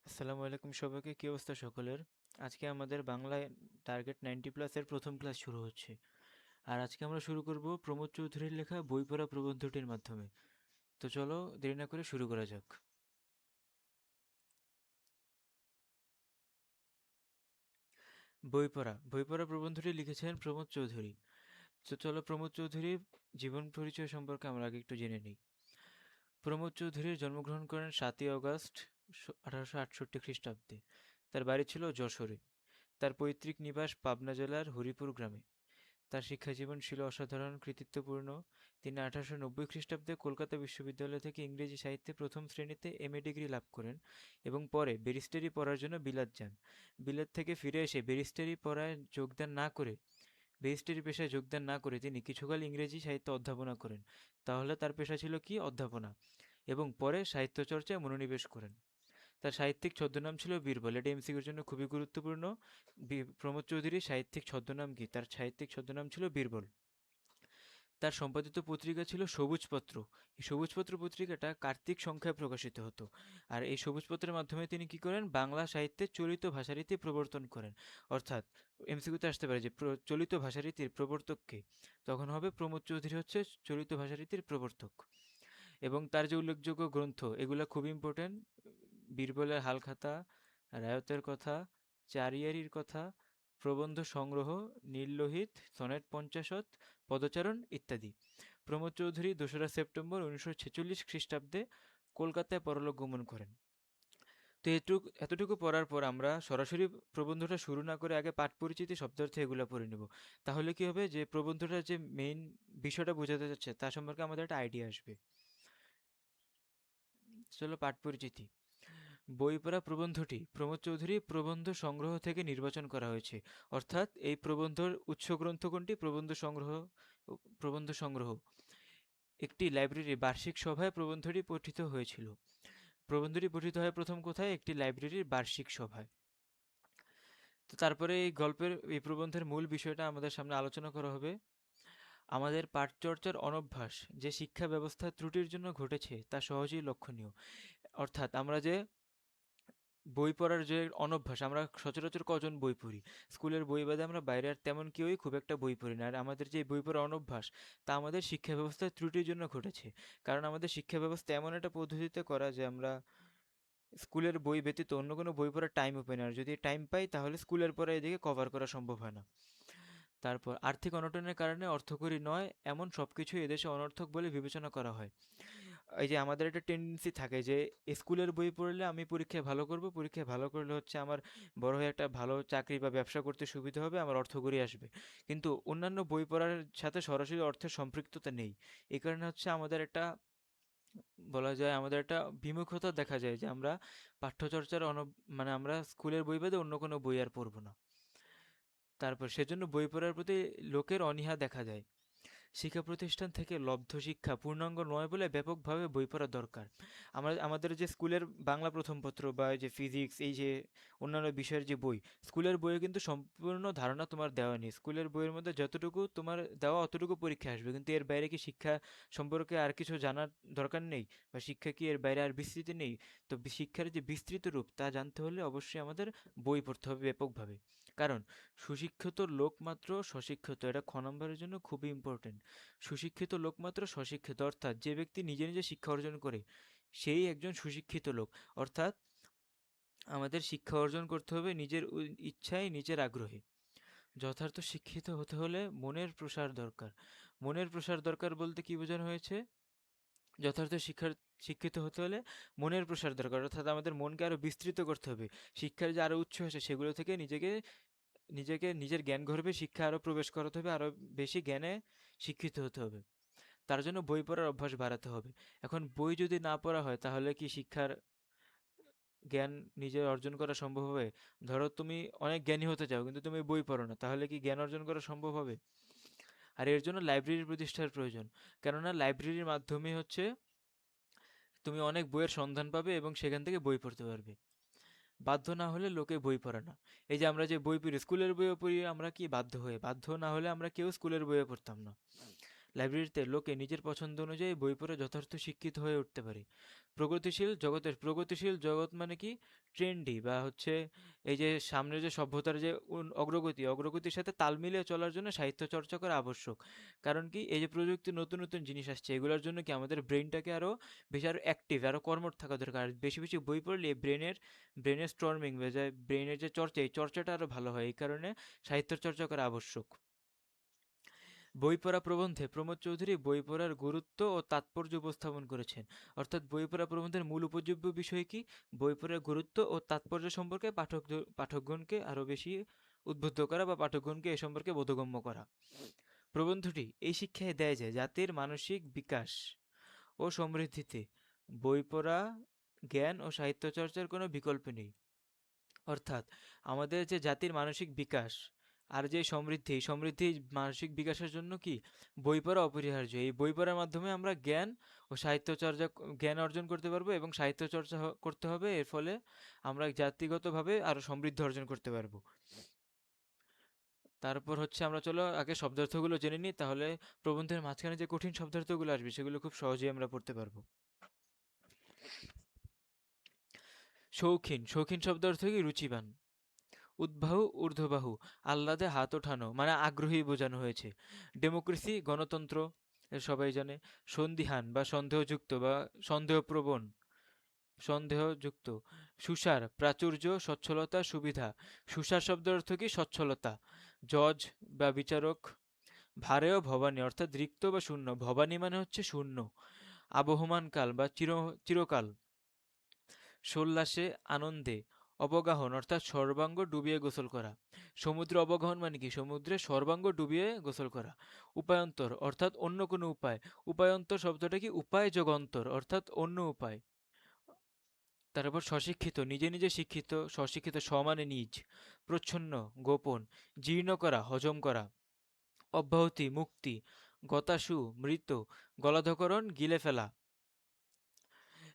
আসসালামু আলাইকুম সবাইকে, কি অবস্থা সকলের? আজকে আমাদের বাংলায় টার্গেট 90 প্লাস এর প্রথম ক্লাস শুরু হচ্ছে। আর আজকে আমরা শুরু করব প্রমোদ চৌধুরীর লেখা বই পড়া প্রবন্ধটির মাধ্যমে। তো চলো দেরি না করে শুরু করা যাক। বই পড়া প্রবন্ধটি লিখেছেন প্রমোদ চৌধুরী। তো চলো প্রমোদ চৌধুরীর জীবন পরিচয় সম্পর্কে আমরা আগে একটু জেনে নিই। প্রমোদ চৌধুরী জন্মগ্রহণ করেন 7ই অগাস্ট 1868 খ্রিস্টাব্দে। তার বাড়ি ছিল যশোরে। তার পৈতৃক নিবাস পাবনা জেলার হরিপুর গ্রামে। তার শিক্ষাজীবন ছিল অসাধারণ কৃতিত্বপূর্ণ। তিনি 1890 খ্রিস্টাব্দে কলকাতা বিশ্ববিদ্যালয় থেকে ইংরেজি সাহিত্যে প্রথম শ্রেণীতে এমএ ডিগ্রি লাভ করেন এবং পরে ব্যারিস্টারি পড়ার জন্য বিলাত যান। বিলাত থেকে ফিরে এসে ব্যারিস্টারি পেশায় যোগদান না করে তিনি কিছুকাল ইংরেজি সাহিত্য অধ্যাপনা করেন। তাহলে তার পেশা ছিল কি? অধ্যাপনা। এবং পরে সাহিত্য চর্চায় মনোনিবেশ করেন। তার সাহিত্যিক ছদ্মনাম ছিল বীরবল। এটা এমসিকিউর জন্য খুবই গুরুত্বপূর্ণ। প্রমোদ চৌধুরীর সাহিত্যিক ছদ্মনাম কি? তার সাহিত্যিক ছদ্মনাম ছিল বীরবল। তার সম্পাদিত পত্রিকা ছিল সবুজপত্র। এই সবুজপত্র পত্রিকাটা কার্তিক সংখ্যায় প্রকাশিত হতো। আর এই সবুজপত্রের মাধ্যমে তিনি কি করেন? বাংলা সাহিত্যে চলিত ভাষারীতি প্রবর্তন করেন। অর্থাৎ এমসিকিউতে আসতে পারে যে চলিত ভাষারীতির প্রবর্তক কে? তখন হবে প্রমোদ চৌধুরী হচ্ছে চলিত ভাষারীতির প্রবর্তক। এবং তার যে উল্লেখযোগ্য গ্রন্থ এগুলা খুব ইম্পর্টেন্ট: বীরবলের হালখাতা, রায়তের কথা, চারিয়ারির কথা, প্রবন্ধ সংগ্রহ, নীললোহিত, সনেট পঞ্চাশত, পদচারণ ইত্যাদি। প্রমোদ চৌধুরী 2রা সেপ্টেম্বর 1946 খ্রিস্টাব্দে কলকাতায় পরলোক গমন করেন। তো এতটুকু পড়ার পর আমরা সরাসরি প্রবন্ধটা শুরু না করে আগে পাঠ পরিচিতি, শব্দার্থ এগুলো পড়ে নেব। তাহলে কি হবে, যে প্রবন্ধটার যে মেইন বিষয়টা বোঝাতে যাচ্ছে তা সম্পর্কে আমাদের একটা আইডিয়া আসবে। চলো পাঠ পরিচিতি। বই পড়া প্রবন্ধটি প্রমোদ চৌধুরী প্রবন্ধ সংগ্রহ থেকে নির্বাচন করা হয়েছে। অর্থাৎ এই প্রবন্ধের উৎস গ্রন্থ কোনটি? প্রবন্ধ সংগ্রহ। একটি লাইব্রেরির বার্ষিক সভায় প্রবন্ধটি পঠিত হয়েছিল। প্রবন্ধটি পঠিত হয় প্রথম কোথায়? একটি লাইব্রেরির বার্ষিক সভায়। তো তারপরে এই প্রবন্ধের মূল বিষয়টা আমাদের সামনে আলোচনা করা হবে। আমাদের পাঠচর্চার অনভ্যাস যে শিক্ষা ব্যবস্থার ত্রুটির জন্য ঘটেছে তা সহজেই লক্ষণীয়। অর্থাৎ আমরা যে বই পড়ার যে অনভ্যাস, আমরা সচরাচর কজন বই পড়ি? স্কুলের বই বাদে আমরা বাইরে আর তেমন কেউই খুব একটা বই পড়ি না। আর আমাদের যে বই পড়ার অনভ্যাস তা আমাদের শিক্ষা ব্যবস্থার ত্রুটির জন্য ঘটেছে। কারণ আমাদের শিক্ষা ব্যবস্থা এমন একটা পদ্ধতিতে করা যে আমরা স্কুলের বই ব্যতীত অন্য কোনো বই পড়ার টাইমও পাই না। আর যদি টাইম পাই তাহলে স্কুলের পড়া এদিকে কভার করা সম্ভব হয় না। তারপর আর্থিক অনটনের কারণে অর্থকরী নয় এমন সবকিছুই এদেশে অনর্থক বলে বিবেচনা করা হয়। এই যে আমাদের একটা টেন্ডেন্সি থাকে যে স্কুলের বই পড়লে আমি পরীক্ষায় ভালো করব, পরীক্ষায় ভালো করলে হচ্ছে আমার বড় হয়ে একটা ভালো চাকরি বা ব্যবসা করতে সুবিধা হবে, আমার অর্থকড়ি আসবে। কিন্তু অন্যান্য বই পড়ার সাথে সরাসরি অর্থের সম্পৃক্ততা নেই। এই কারণে হচ্ছে আমাদের একটা, বলা যায় আমাদের একটা বিমুখতা দেখা যায় যে আমরা পাঠ্যচর্চার মানে আমরা স্কুলের বই বাদে অন্য কোনো বই আর পড়বো না। তারপর সেজন্য বই পড়ার প্রতি লোকের অনীহা দেখা যায়। শিক্ষা প্রতিষ্ঠান থেকে লব্ধ শিক্ষা পূর্ণাঙ্গ নয় বলে ব্যাপকভাবে বই পড়া দরকার। আমরা আমাদের যে স্কুলের বাংলা প্রথম পত্র বা এই যে ফিজিক্স, এই যে অন্যান্য বিষয়ের যে বই, স্কুলের বইয়ে কিন্তু সম্পূর্ণ ধারণা তোমার দেওয়া নেই। স্কুলের বইয়ের মধ্যে যতটুকু তোমার দেওয়া অতটুকু পরীক্ষা আসবে, কিন্তু এর বাইরে কি শিক্ষা সম্পর্কে আর কিছু জানার দরকার নেই? বা শিক্ষা কি এর বাইরে আর বিস্তৃতি নেই? তো শিক্ষার যে বিস্তৃত রূপ তা জানতে হলে অবশ্যই আমাদের বই পড়তে হবে ব্যাপকভাবে। কারণ সুশিক্ষিত লোক মাত্র স্বশিক্ষিত, এটা খ নম্বরের জন্য খুবই ইম্পর্টেন্ট। সুশিক্ষিত লোক মাত্র স্বশিক্ষিত, অর্থাৎ যে ব্যক্তি নিজে নিজে শিক্ষা অর্জন করে সেই একজন সুশিক্ষিত লোক। অর্থাৎ আমাদের শিক্ষা অর্জন করতে হবে নিজের ইচ্ছায়, নিজের আগ্রহে। যথার্থ শিক্ষিত হতে হলে মনের প্রসার দরকার। মনের প্রসার দরকার বলতে কি বোঝানো হয়েছে? যথার্থ শিক্ষিত হতে হলে মনের প্রসার দরকার, অর্থাৎ আমাদের মনকে আরো বিস্তৃত করতে হবে। শিক্ষার যে আরো উৎস আছে সেগুলো থেকে নিজেকে নিজেকে নিজের জ্ঞান গর্ভে শিক্ষা আরো প্রবেশ করাতে হবে, আরো বেশি জ্ঞানে শিক্ষিত হতে হবে। তার জন্য বই পড়ার অভ্যাস বাড়াতে হবে। এখন বই যদি না পড়া হয় তাহলে কি শিক্ষার জ্ঞান নিজে অর্জন করা সম্ভব হবে? ধরো তুমি অনেক জ্ঞানী হতে চাও কিন্তু তুমি বই পড়ো না, তাহলে কি জ্ঞান অর্জন করা সম্ভব হবে? আর এর জন্য লাইব্রেরি প্রতিষ্ঠার প্রয়োজন। কেননা লাইব্রেরির মাধ্যমে হচ্ছে তুমি অনেক বইয়ের সন্ধান পাবে এবং সেখান থেকে বই পড়তে পারবে। বাধ্য না হলে লোকে বই পড়ে না। এই যে আমরা যে বই পড়ি, স্কুলের বইও পড়ি আমরা কি বাধ্য হয়ে? বাধ্য না হলে আমরা কেউ স্কুলের বইও পড়তাম না। লাইব্রেরিতে লোকে নিজের পছন্দ অনুযায়ী বই পড়ে যথার্থ শিক্ষিত হয়ে উঠতে পারে। প্রগতিশীল জগৎ মানে কি? ট্রেন্ডি বা হচ্ছে এই যে সামনের যে সভ্যতার যে অগ্রগতির সাথে তাল মিলিয়ে চলার জন্য সাহিত্য চর্চা করা আবশ্যক। কারণ কি এই যে প্রযুক্তির নতুন নতুন জিনিস আসছে, এগুলোর জন্য কি আমাদের ব্রেনটাকে আরো বেশি আরো অ্যাক্টিভ আরো কর্মঠ থাকা দরকার। আর বেশি বেশি বই পড়লে ব্রেনের স্টর্মিং বা যে ব্রেনের যে চর্চা, এই চর্চাটা আরো ভালো হয়। এই কারণে সাহিত্য চর্চা করা আবশ্যক। বই পড়া প্রবন্ধে প্রমোদ চৌধুরী বই পড়ার গুরুত্ব ও তাৎপর্য উপস্থাপন করেছেন। অর্থাৎ বই পড়া প্রবন্ধের মূল উপজীব্য বিষয় কি? বই পড়ার গুরুত্ব ও তাৎপর্য সম্পর্কে পাঠকগণকে আরো বেশি উদ্বুদ্ধ করা বা পাঠকগণকে এ সম্পর্কে বোধগম্য করা। প্রবন্ধটি এই শিক্ষায় দেয় যে জাতির মানসিক বিকাশ ও সমৃদ্ধিতে বই পড়া, জ্ঞান ও সাহিত্য চর্চার কোনো বিকল্প নেই। অর্থাৎ আমাদের যে জাতির মানসিক বিকাশ আর যে সমৃদ্ধি, এই সমৃদ্ধি মানসিক বিকাশের জন্য কি বই পড়া অপরিহার্য। এই বই পড়ার মাধ্যমে আমরা জ্ঞান অর্জন করতে পারবো এবং সাহিত্য চর্চা করতে হবে। এর ফলে আমরা জাতিগতভাবে আরো সমৃদ্ধি অর্জন করতে পারবো। তারপর হচ্ছে আমরা চলো আগে শব্দার্থগুলো জেনে নিই, তাহলে প্রবন্ধের মাঝখানে যে কঠিন শব্দার্থগুলো আসবে সেগুলো খুব সহজেই আমরা পড়তে পারবো। শৌখিন শব্দ অর্থ কি? রুচিবান। উদ্বাহু ঊর্ধ্ববাহু, আহ্লাদে হাত ওঠানো মানে আগ্রহী বোঝানো হয়েছে। ডেমোক্রেসি গণতন্ত্র, এ সবাই জানে। সন্দিহান বা সন্দেহযুক্ত। সুসার প্রাচুর্য, সচ্ছলতা, সুবিধা। সুসার শব্দের অর্থ কি? সচ্ছলতা। জজ বা বিচারক। ভারেও ভবানী অর্থাৎ রিক্ত বা শূন্য, ভবানী মানে হচ্ছে শূন্য। আবহমান কাল বা চিরকাল। সোল্লাসে আনন্দে, অবগাহন অর্থাৎ সর্বাঙ্গ ডুবিয়ে গোসল করা। সমুদ্র অবগাহন মানে কি? সমুদ্রে সর্বাঙ্গ ডুবিয়ে গোসল করা। উপায়ন্তর অর্থাৎ অন্য কোনো উপায়। উপায়ন্তর শব্দটা কি? উপায় যোগ অন্তর অর্থাৎ অন্য উপায়। তারপর স্বশিক্ষিত, নিজে নিজে শিক্ষিত, স্বশিক্ষিত মানে নিজ। প্রচ্ছন্ন গোপন। জীর্ণ করা হজম করা। অব্যাহতি মুক্তি। গতাসু মৃত। গলাধঃকরণ গিলে ফেলা।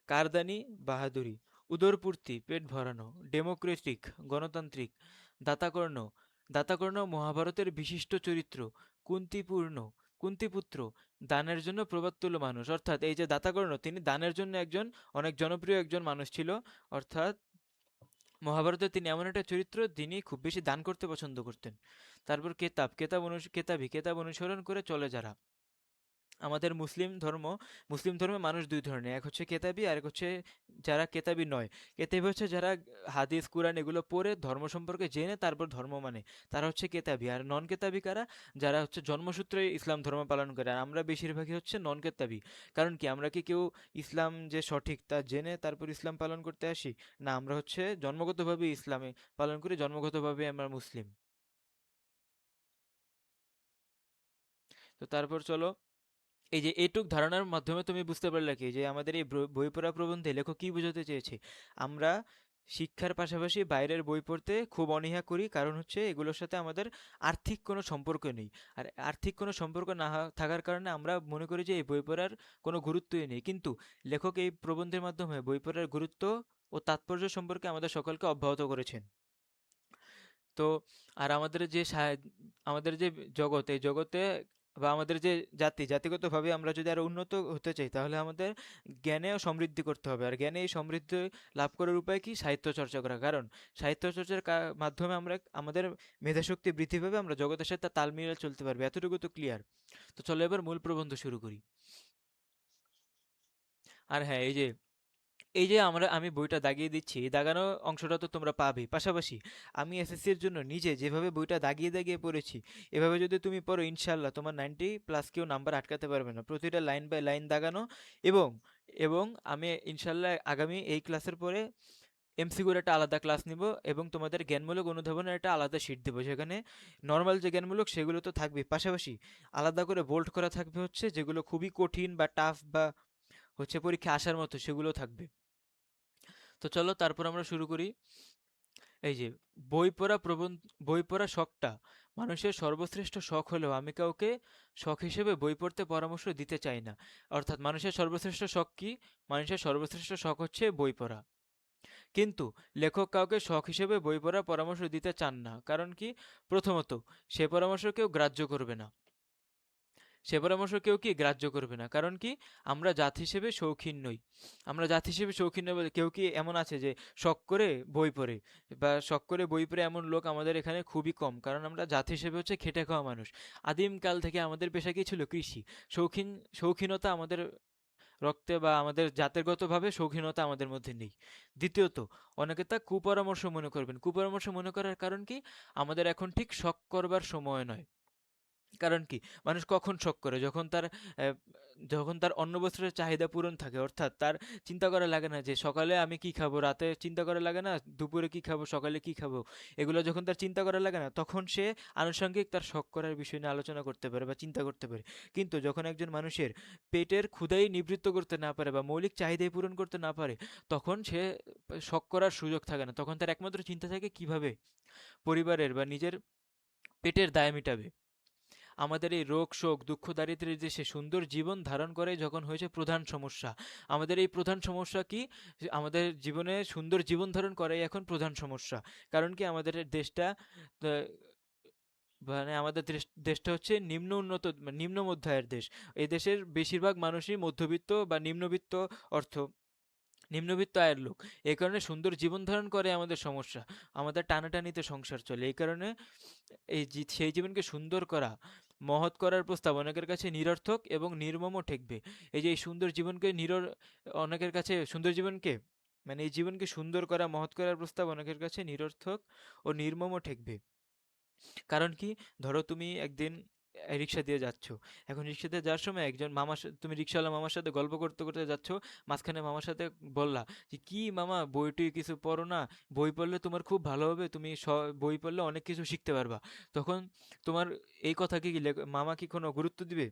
কারদানি বাহাদুরি। উদরপূর্তি পেট ভরানো। ডেমোক্রেটিক গণতান্ত্রিক। দাতাকর্ণ দাতাকর্ণ মহাভারতের বিশিষ্ট চরিত্র। কুন্তিপূর্ণ কুন্তিপুত্র, দানের জন্য প্রবাদতুল্য মানুষ। অর্থাৎ এই যে দাতাকর্ণ, তিনি দানের জন্য অনেক জনপ্রিয় একজন মানুষ ছিল। অর্থাৎ মহাভারতে তিনি এমন একটা চরিত্র, যিনি খুব বেশি দান করতে পছন্দ করতেন। তারপর কেতাব অনুসরণ করে চলে যারা। আমাদের মুসলিম ধর্মে মানুষ দুই ধরনের, এক হচ্ছে কেতাবি আর এক হচ্ছে যারা কেতাবি নয়। কেতাবি হচ্ছে যারা হাদিস কুরআন এগুলো পড়ে ধর্ম সম্পর্কে জেনে তারপর ধর্ম মানে, তারা হচ্ছে কেতাবি। আর নন কেতাবি কারা? যারা হচ্ছে জন্মসূত্রে ইসলাম ধর্ম পালন করে। আর আমরা বেশিরভাগই হচ্ছে নন কেতাবি। কারণ কি আমরা কি কেউ ইসলাম যে সঠিক তা জেনে তারপর ইসলাম পালন করতে আসি? না, আমরা হচ্ছে জন্মগতভাবে ইসলামে পালন করি, জন্মগতভাবে আমরা মুসলিম। তো তারপর চলো, এই যে এইটুক ধারণার মাধ্যমে তুমি বুঝতে পারলে কি যে আমাদের এই বই পড়া প্রবন্ধে লেখক কি বোঝাতে চেয়েছে? আমরা শিক্ষার পাশাপাশি বাইরের বই পড়তে খুব অনীহা করি, কারণ হচ্ছে এগুলোর সাথে আমাদের আর্থিক কোনো সম্পর্ক নেই। আর আর্থিক কোনো সম্পর্ক না থাকার কারণে আমরা মনে করি যে এই বই পড়ার কোনো গুরুত্বই নেই। কিন্তু লেখক এই প্রবন্ধের মাধ্যমে বই পড়ার গুরুত্ব ও তাৎপর্য সম্পর্কে আমাদের সকলকে অবগত করেছেন। তো আর আমাদের যে জগৎ, এই জগতে বা আমাদের যে জাতিগতভাবে আমরা যদি আরো উন্নত হতে চাই, তাহলে আমাদের জ্ঞানেও সমৃদ্ধি করতে হবে। আর জ্ঞানে এই সমৃদ্ধি লাভ করার উপায় কি? সাহিত্য চর্চা করা। কারণ সাহিত্য চর্চার মাধ্যমে আমরা আমাদের মেধাশক্তি বৃদ্ধি পাবে, আমরা জগতের সাথে তাল মিলিয়ে চলতে পারবে। এতটুকু তো ক্লিয়ার। তো চলো এবার মূল প্রবন্ধ শুরু করি। আর হ্যাঁ, এই যে আমি বইটা দাগিয়ে দিচ্ছি, এই দাগানো অংশটা তো তোমরা পাবেই। পাশাপাশি আমি এসএসসির জন্য নিজে যেভাবে বইটা দাগিয়ে দাগিয়ে পড়েছি, এভাবে যদি তুমি পড়ো ইনশাল্লাহ তোমার 90+ কেউ নাম্বার আটকাতে পারবে না। প্রতিটা লাইন বাই লাইন দাগানো। এবং এবং আমি ইনশাল্লাহ আগামী এই ক্লাসের পরে এমসিকিউর একটা আলাদা ক্লাস নিব এবং তোমাদের জ্ঞানমূলক অনুধাবনের একটা আলাদা শিট দেবো। সেখানে নর্মাল যে জ্ঞানমূলক সেগুলো তো থাকবে, পাশাপাশি আলাদা করে বোল্ড করা থাকবে হচ্ছে যেগুলো খুবই কঠিন বা টাফ বা হচ্ছে পরীক্ষা আসার মতো, সেগুলো থাকবে। তো চলো তারপর আমরা শুরু করি। এই যে বই পড়া শখটা মানুষের সর্বশ্রেষ্ঠ শখ হলেও আমি কাউকে শখ হিসেবে বই পড়তে পরামর্শ দিতে চাই না। অর্থাৎ মানুষের সর্বশ্রেষ্ঠ শখ কি? মানুষের সর্বশ্রেষ্ঠ শখ হচ্ছে বই পড়া। কিন্তু লেখক কাউকে শখ হিসেবে বই পড়ার পরামর্শ দিতে চান না। কারণ কি? প্রথমত, সে পরামর্শ কেউ গ্রাহ্য করবে না। সে পরামর্শ কেউ কি গ্রাহ্য করবে না। কারণ কি? আমরা জাত হিসেবে শৌখিন নই। আমরা জাত হিসেবে শৌখিন নই বলে কেউ কি এমন আছে যে শখ করে বই পড়ে বা শখ করে বই পড়ে এমন লোক আমাদের এখানে খুবই কম। কারণ আমরা জাত হিসেবে হচ্ছে খেটে খাওয়া মানুষ। আদিমকাল থেকে আমাদের পেশা কি ছিল? কৃষি। শৌখিন শৌখিনতা আমাদের রক্তে বা আমাদের জাতেরগতভাবে শৌখিনতা আমাদের মধ্যে নেই। দ্বিতীয়ত, অনেকে তা কুপরামর্শ মনে করবেন। কুপরামর্শ মনে করার কারণ কি? আমাদের এখন ঠিক শখ করবার সময় নয়। কারণ কি? মানুষ কখন শখ করে? যখন তার অন্ন বস্ত্রের চাহিদা পূরণ থাকে। অর্থাৎ তার চিন্তা করা লাগে না যে সকালে আমি কি খাবো? রাতে চিন্তা করা লাগে না দুপুরে কি খাবো? সকালে কি খাবো? এগুলো যখন তার চিন্তা করা লাগে না, তখন সে আনুষঙ্গিক তার শখ করার বিষয় নিয়ে আলোচনা করতে পারে বা চিন্তা করতে পারে। কিন্তু যখন একজন মানুষের পেটের ক্ষুধাই নিবৃত্ত করতে না পারে বা মৌলিক চাহিদাই পূরণ করতে না পারে, তখন সে শখ করার সুযোগ থাকে না। তখন তার একমাত্র চিন্তা থাকে কিভাবে পরিবারের বা নিজের পেটের দায় মিটাবে। আমাদের এই রোগ শোক দুঃখ দারিদ্র্যের যে সে সুন্দর জীবন ধারণ করে যখন হয়েছে প্রধান সমস্যা। আমাদের এই প্রধান সমস্যা কি? যে আমাদের জীবনে সুন্দর জীবন ধারণ করাই এখন প্রধান সমস্যা। কারণ কি? আমাদের দেশটা আহ, মানে আমাদের দেশটা হচ্ছে নিম্ন উন্নত মানে নিম্ন মধ্য আয়ের দেশ। এই দেশের বেশিরভাগ মানুষই মধ্যবিত্ত বা নিম্নবিত্ত অর্থ নিম্নবিত্ত আয়ের লোক। এই কারণে সুন্দর জীবন ধারণ করে আমাদের সমস্যা। আমাদের টানাটানিতে সংসার চলে। এই কারণে সেই জীবনকে সুন্দর করা, মহৎ করার প্রস্তাব অনেকের কাছে নিরর্থক এবং নির্মমও ঠেকবে। এই যে এই সুন্দর জীবনকে অনেকের কাছে সুন্দর জীবনকে মানে এই জীবনকে সুন্দর করা, মহৎ করার প্রস্তাব অনেকের কাছে নিরর্থক ও নির্মমও ঠেকবে। কারণ কি? ধরো তুমি একদিন রিক্সা দিয়ে যাচ্ছ। এখন রিক্সা দিয়ে যাওয়ার সময় একজন তুমি রিক্সাওয়ালা মামার সাথে গল্প করতে করতে যাচ্ছ। মাঝখানে মামার সাথে বললা যে, কি মামা, বই টই কিছু পড়ো না? বই পড়লে তোমার খুব ভালো হবে, তুমি বই পড়লে অনেক কিছু শিখতে পারবা। তখন তোমার এই কথা কি মামা কি কোনো গুরুত্ব দিবে?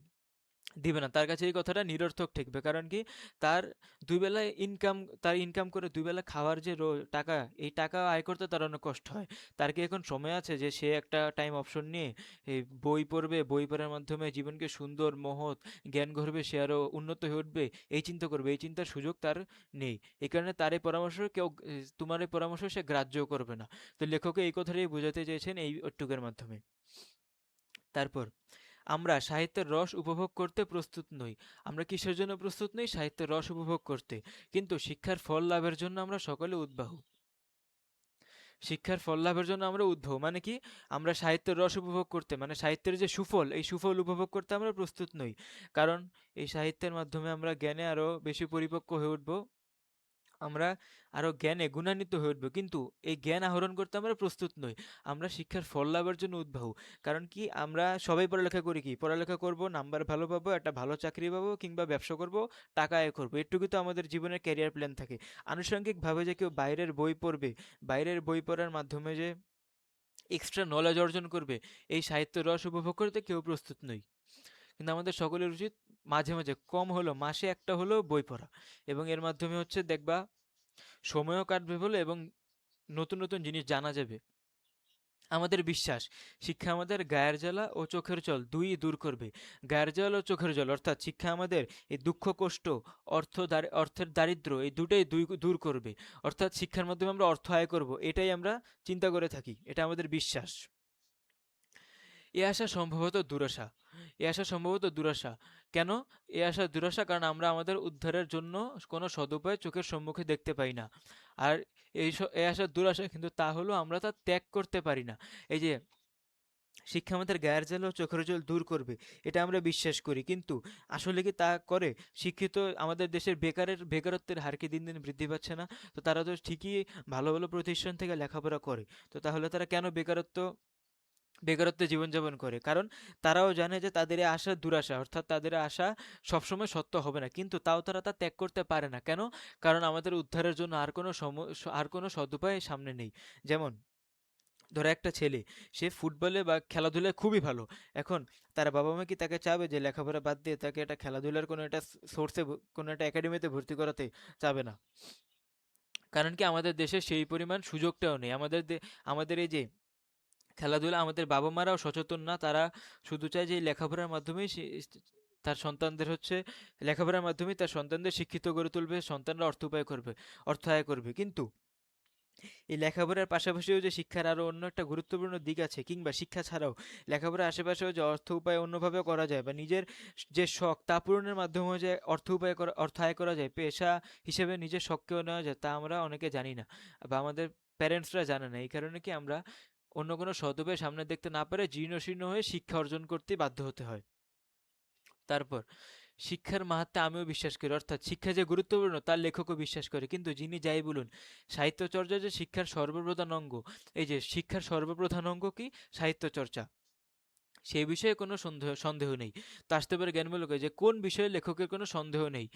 দিবে না। তার কাছে এই কথাটা নিরর্থক ঠেকবে। কারণ কি? তার দুই বেলায় ইনকাম তার ইনকাম করে দুই বেলা খাওয়ার যে টাকা, এই টাকা আয় করতে তার অনেক কষ্ট হয়। তার কি এখন সময় আছে যে সে একটা টাইম অপশন নিয়ে এই বই পড়বে, বই পড়ার মাধ্যমে জীবনকে সুন্দর, মহৎ, জ্ঞান গর্বে সে আরো উন্নত হয়ে উঠবে, এই চিন্তা করবে? এই চিন্তার সুযোগ তার নেই। এই কারণে তার এই পরামর্শ তোমার এই পরামর্শ সে গ্রাহ্যও করবে না। তো লেখক এই কথাটাই বোঝাতে চেয়েছেন এই টুকের মাধ্যমে। তারপর, আমরা সাহিত্যের রস উপভোগ করতে প্রস্তুত নই। আমরা কিসের জন্য প্রস্তুত নই? সাহিত্যের রস উপভোগ করতে। কিন্তু শিক্ষার ফল লাভের জন্য আমরা সকলে উদ্বাহু। শিক্ষার ফল লাভের জন্য আমরা উদ্বাহু মানে কি? আমরা সাহিত্যের রস উপভোগ করতে মানে সাহিত্যের যে সুফল, এই সুফল উপভোগ করতে আমরা প্রস্তুত নই। কারণ এই সাহিত্যের মাধ্যমে আমরা জ্ঞানে আরো বেশি পরিপক্ক হয়ে উঠব। আমরা আরো জ্ঞানে গুণান্বিত হয়ে উঠবো, কিন্তু এই জ্ঞান আহরণ করতে আমরা প্রস্তুত নই। আমরা শিক্ষার ফল লাভের জন্য উদ্বাহু। কারণ কি? আমরা সবাই পড়ালেখা করি কি? পড়ালেখা করব, নাম্বার ভালো পাবো, একটা ভালো চাকরি পাবো, কিংবা ব্যবসা করব, টাকা আয় করবো। এটুকু তো আমাদের জীবনের ক্যারিয়ার প্ল্যান থাকে। আনুষঙ্গিকভাবে যে কেউ বাইরের বই পড়বে, বাইরের বই পড়ার মাধ্যমে যে এক্সট্রা নলেজ অর্জন করবে, এই সাহিত্যের রস উপভোগ করতে কেউ প্রস্তুত নই। কিন্তু আমাদের সকলের উচিত মাঝে মাঝে, কম হলো মাসে একটা হলেও বই পড়া। এবং এর মাধ্যমে হচ্ছে দেখবা সময়ও কাটবে বলে, এবং নতুন নতুন জিনিস জানা যাবে। আমাদের বিশ্বাস, শিক্ষা আমাদের গায়ের জ্বালা ও চোখের জল দুই দূর করবে। গায়ের জল ও চোখের জল অর্থাৎ শিক্ষা আমাদের এই দুঃখ কষ্ট, অর্থের দারিদ্র্য, এই দুটাই দূর করবে। অর্থাৎ শিক্ষার মাধ্যমে আমরা অর্থ আয় করব, এটাই আমরা চিন্তা করে থাকি, এটা আমাদের বিশ্বাস। এ আশা সম্ভবত দুরাশা। এ আশা সম্ভবত দুরাশা। কেন এ আশা দুরাশা? কারণ আমরা আমাদের উদ্ধারের জন্য কোনো সদুপায় চোখের সম্মুখে দেখতে পাই না। আর এ আশা দুরাশা, কিন্তু তা হলো আমরা তা ত্যাগ করতে পারি না। এই যে শিক্ষা আমাদের গায়ের জ্বালা ও চোখের জল দূর করবে, এটা আমরা বিশ্বাস করি, কিন্তু আসলে কি তা করে? শিক্ষিত আমাদের দেশের বেকারত্বের হার কি দিন দিন বৃদ্ধি পাচ্ছে না? তো তারা তো ঠিকই ভালো ভালো প্রতিষ্ঠান থেকে লেখাপড়া করে, তো তাহলে তারা কেন বেকারত্বে জীবনযাপন করে? কারণ তারাও জানে যে তাদের এই আশা দুরাশা, অর্থাৎ তাদের আশা সবসময় সত্য হবে না, কিন্তু তাও তারা তা ত্যাগ করতে পারে না। কেন? কারণ আমাদের উদ্ধারের জন্য আর কোনো সদুপায় সামনে নেই। যেমন ধরো একটা ছেলে, সে ফুটবলে বা খেলাধুলায় খুবই ভালো। এখন তার বাবা মা কি তাকে চাবে যে লেখাপড়া বাদ দিয়ে তাকে একটা খেলাধুলার কোনো একটা সোর্সে, কোনো একটা একাডেমিতে ভর্তি করাতে? চাবে না। কারণ কি? আমাদের দেশে সেই পরিমাণ সুযোগটাও নেই। আমাদের এই যে খেলাধুলা, আমাদের বাবা মারাও সচেতন না। তারা শুধু চায় যে এই লেখাপড়ার মাধ্যমেই তার সন্তানদের হচ্ছে লেখাপড়ার মাধ্যমেই তার সন্তানদের শিক্ষিত গড়ে তুলবে, সন্তানরা অর্থ আয় করবে। কিন্তু এই লেখাপড়ার পাশাপাশিও যে শিক্ষার আরো অন্য একটা গুরুত্বপূর্ণ দিক আছে, কিংবা শিক্ষা ছাড়াও লেখাপড়ার আশেপাশেও যে অর্থ উপায় অন্যভাবে করা যায়, বা নিজের যে শখ তা পূরণের মাধ্যমে যে অর্থ আয় করা যায়, পেশা হিসেবে নিজের শখকেও নেওয়া যায়, তা আমরা অনেকে জানি না, বা আমাদের প্যারেন্টসরা জানে না। এই কারণে কি আমরা অন্য কোনো সৎ উপায় সামনে দেখতে না পারে জীর্ণ শীর্ণ হয়ে শিক্ষা অর্জন করতে বাধ্য হতে হয়। তারপর শিক্ষার মাহাত্ম্যে আমিও বিশ্বাস করি, অর্থাৎ শিক্ষা যে গুরুত্বপূর্ণ তার লেখকও বিশ্বাস করে, কিন্তু যিনি যাই বলুন, সাহিত্য চর্চা যে শিক্ষার সর্বপ্রধান অঙ্গ, এই যে শিক্ষার সর্বপ্রধান অঙ্গ কি সাহিত্য চর্চা, সেই বিষয়ে কোনো সন্দেহ নেই। তো আসতে পারে জ্ঞানমূলক যে কোন বিষয়ে লেখকের কোনো সন্দেহ নেই,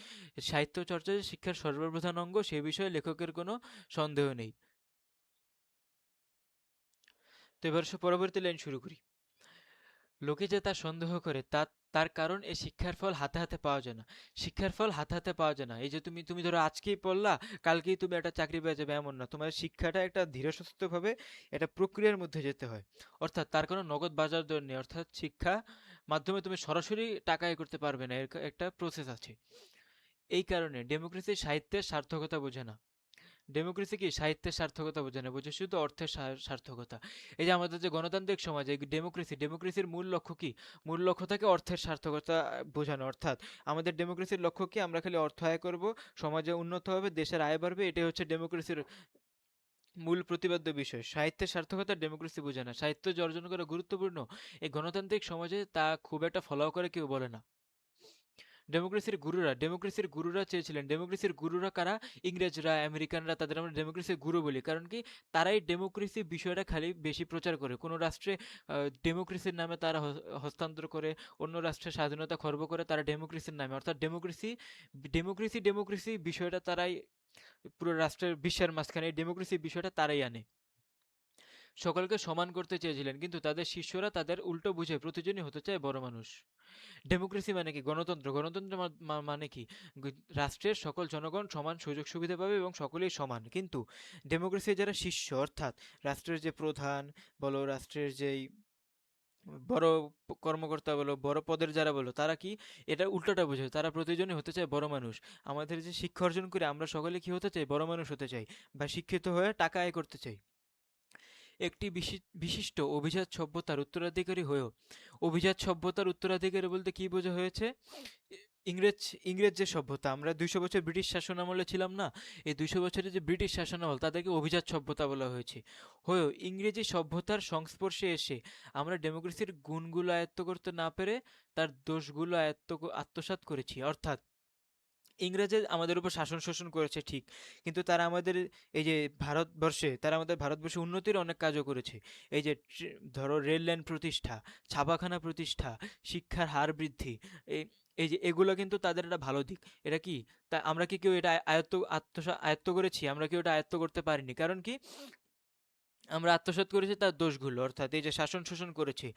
সাহিত্য চর্চা যে শিক্ষার সর্বপ্রধান অঙ্গ সে বিষয়ে লেখকের কোনো সন্দেহ নেই। তো এবার পরবর্তী লাইন শুরু করি। লোকে যে তা সন্দেহ করে তার কারণ এই শিক্ষার ফল হাতে হাতে পাওয়া যায় না। শিক্ষার ফল হাতে হাতে পাওয়া যায় না। এই যে তুমি তুমি ধরো আজকেই পড়লা, কালকেই তুমি একটা চাকরি পেয়ে যাবে এমন না। তোমার শিক্ষাটা একটা ধীরে সুস্থভাবে একটা প্রক্রিয়ার মধ্যে যেতে হয়। অর্থাৎ তার কোনো নগদ বাজার দর নেই। অর্থাৎ শিক্ষা মাধ্যমে তুমি সরাসরি টাকা আয় করতে পারবে না, এর একটা প্রসেস আছে। এই কারণে ডেমোক্রেসি সাহিত্যের সার্থকতা বোঝে না। ডেমোক্রেসি কি সাহিত্যের সার্থকতা বোঝে না, বোঝে শুধু অর্থের সার্থকতা। এই যে আমাদের যে গণতান্ত্রিক সমাজ, এই ডেমোক্রেসির মূল লক্ষ্য কি? মূল লক্ষ্য থাকে অর্থের সার্থকতা বোঝানো। অর্থাৎ আমাদের ডেমোক্রেসির লক্ষ্য কি? আমরা খালি অর্থ আয় করব, সমাজে উন্নত হবে, দেশের আয় বাড়বে, এটাই হচ্ছে ডেমোক্রেসির মূল প্রতিপাদ্য বিষয়। সাহিত্যের সার্থকতা ডেমোক্রেসি বোঝে না। সাহিত্য যে অর্জন করা গুরুত্বপূর্ণ, এই গণতান্ত্রিক সমাজে তা খুব একটা ফলো করে কেউ বলে না। ডেমোক্রেসির গুরুরা চেয়েছিলেন, ডেমোক্রেসির গুরুরা কারা? ইংরেজরা, আমেরিকানরা, তাদের আমরা ডেমোক্রেসির গুরু বলি। কারণ কি? তারাই ডেমোক্রেসি বিষয়টা খালি বেশি প্রচার করে। কোনো রাষ্ট্রে ডেমোক্রেসির নামে তারা হস্তান্তর করে, অন্য রাষ্ট্রের স্বাধীনতা খর্ব করে তারা ডেমোক্রেসির নামে, অর্থাৎ ডেমোক্রেসি বিষয়টা তারাই পুরো রাষ্ট্রের বিশ্বের মাঝখানে ডেমোক্রেসি বিষয়টা তারাই আনে। সকলকে সমান করতে চেয়েছিলেন, কিন্তু তাদের শিষ্যরা তাদের উল্টো বুঝে প্রতিজনই হতে চায় বড় মানুষ। ডেমোক্রেসি মানে কি? গণতন্ত্র। গণতন্ত্র মানে কি? রাষ্ট্রের সকল জনগণ সমান সুযোগ সুবিধা পাবে এবং সকলেই সমান। কিন্তু ডেমোক্রেসির যারা শিষ্য, অর্থাৎ রাষ্ট্রের যে প্রধান বলো, রাষ্ট্রের যেই বড় কর্মকর্তা বলো, বড় পদের যারা বলো, তারা কি এটা উল্টোটা বোঝে। তারা প্রতিজনই হতে চায় বড় মানুষ। আমাদের যে শিক্ষা অর্জন করে আমরা সকলে কি হতে চাই? বড় মানুষ হতে চাই, বা শিক্ষিত হয়ে টাকা আয় করতে চাই। একটি বিশিষ্ট অভিজাত সভ্যতার উত্তরাধিকারী হয়েও, অভিজাত সভ্যতার উত্তরাধিকারী বলতে কি বোঝা হয়েছে? ইংরেজ ইংরেজ যে সভ্যতা, আমরা ২০০ বছর ব্রিটিশ শাসন আমলে ছিলাম না, এই ২০০ বছরের যে ব্রিটিশ শাসন আমল তাদেরকে অভিজাত সভ্যতা বলা হয়েছে। হয়েও ইংরেজি সভ্যতার সংস্পর্শে এসে আমরা ডেমোক্রেসির গুণগুলো আয়ত্ত করতে না পেরে তার দোষগুলো আত্মসাৎ করেছি। অর্থাৎ ইংরেজ আমাদের উপর শাসন শোষণ করেছে ঠিক, কিন্তু তারা আমাদের এই যে ভারতবর্ষে উন্নতির অনেক কাজও করেছে। এই যে ধরো রেল লাইন প্রতিষ্ঠা, ছাপাখানা প্রতিষ্ঠা, শিক্ষার হার বৃদ্ধি, এই এই যে এগুলো কিন্তু তাদের একটা ভালো দিক। এটা কি? তা আমরা কি কেউ এটা আয়ত্ত করেছি? আমরা কেউ এটা আয়ত্ত করতে পারিনি। কারণ কি? আমরা আত্মসাৎ করেছি তার দোষগুলো, অর্থাৎ এই যে শাসন শোষণ করেছি।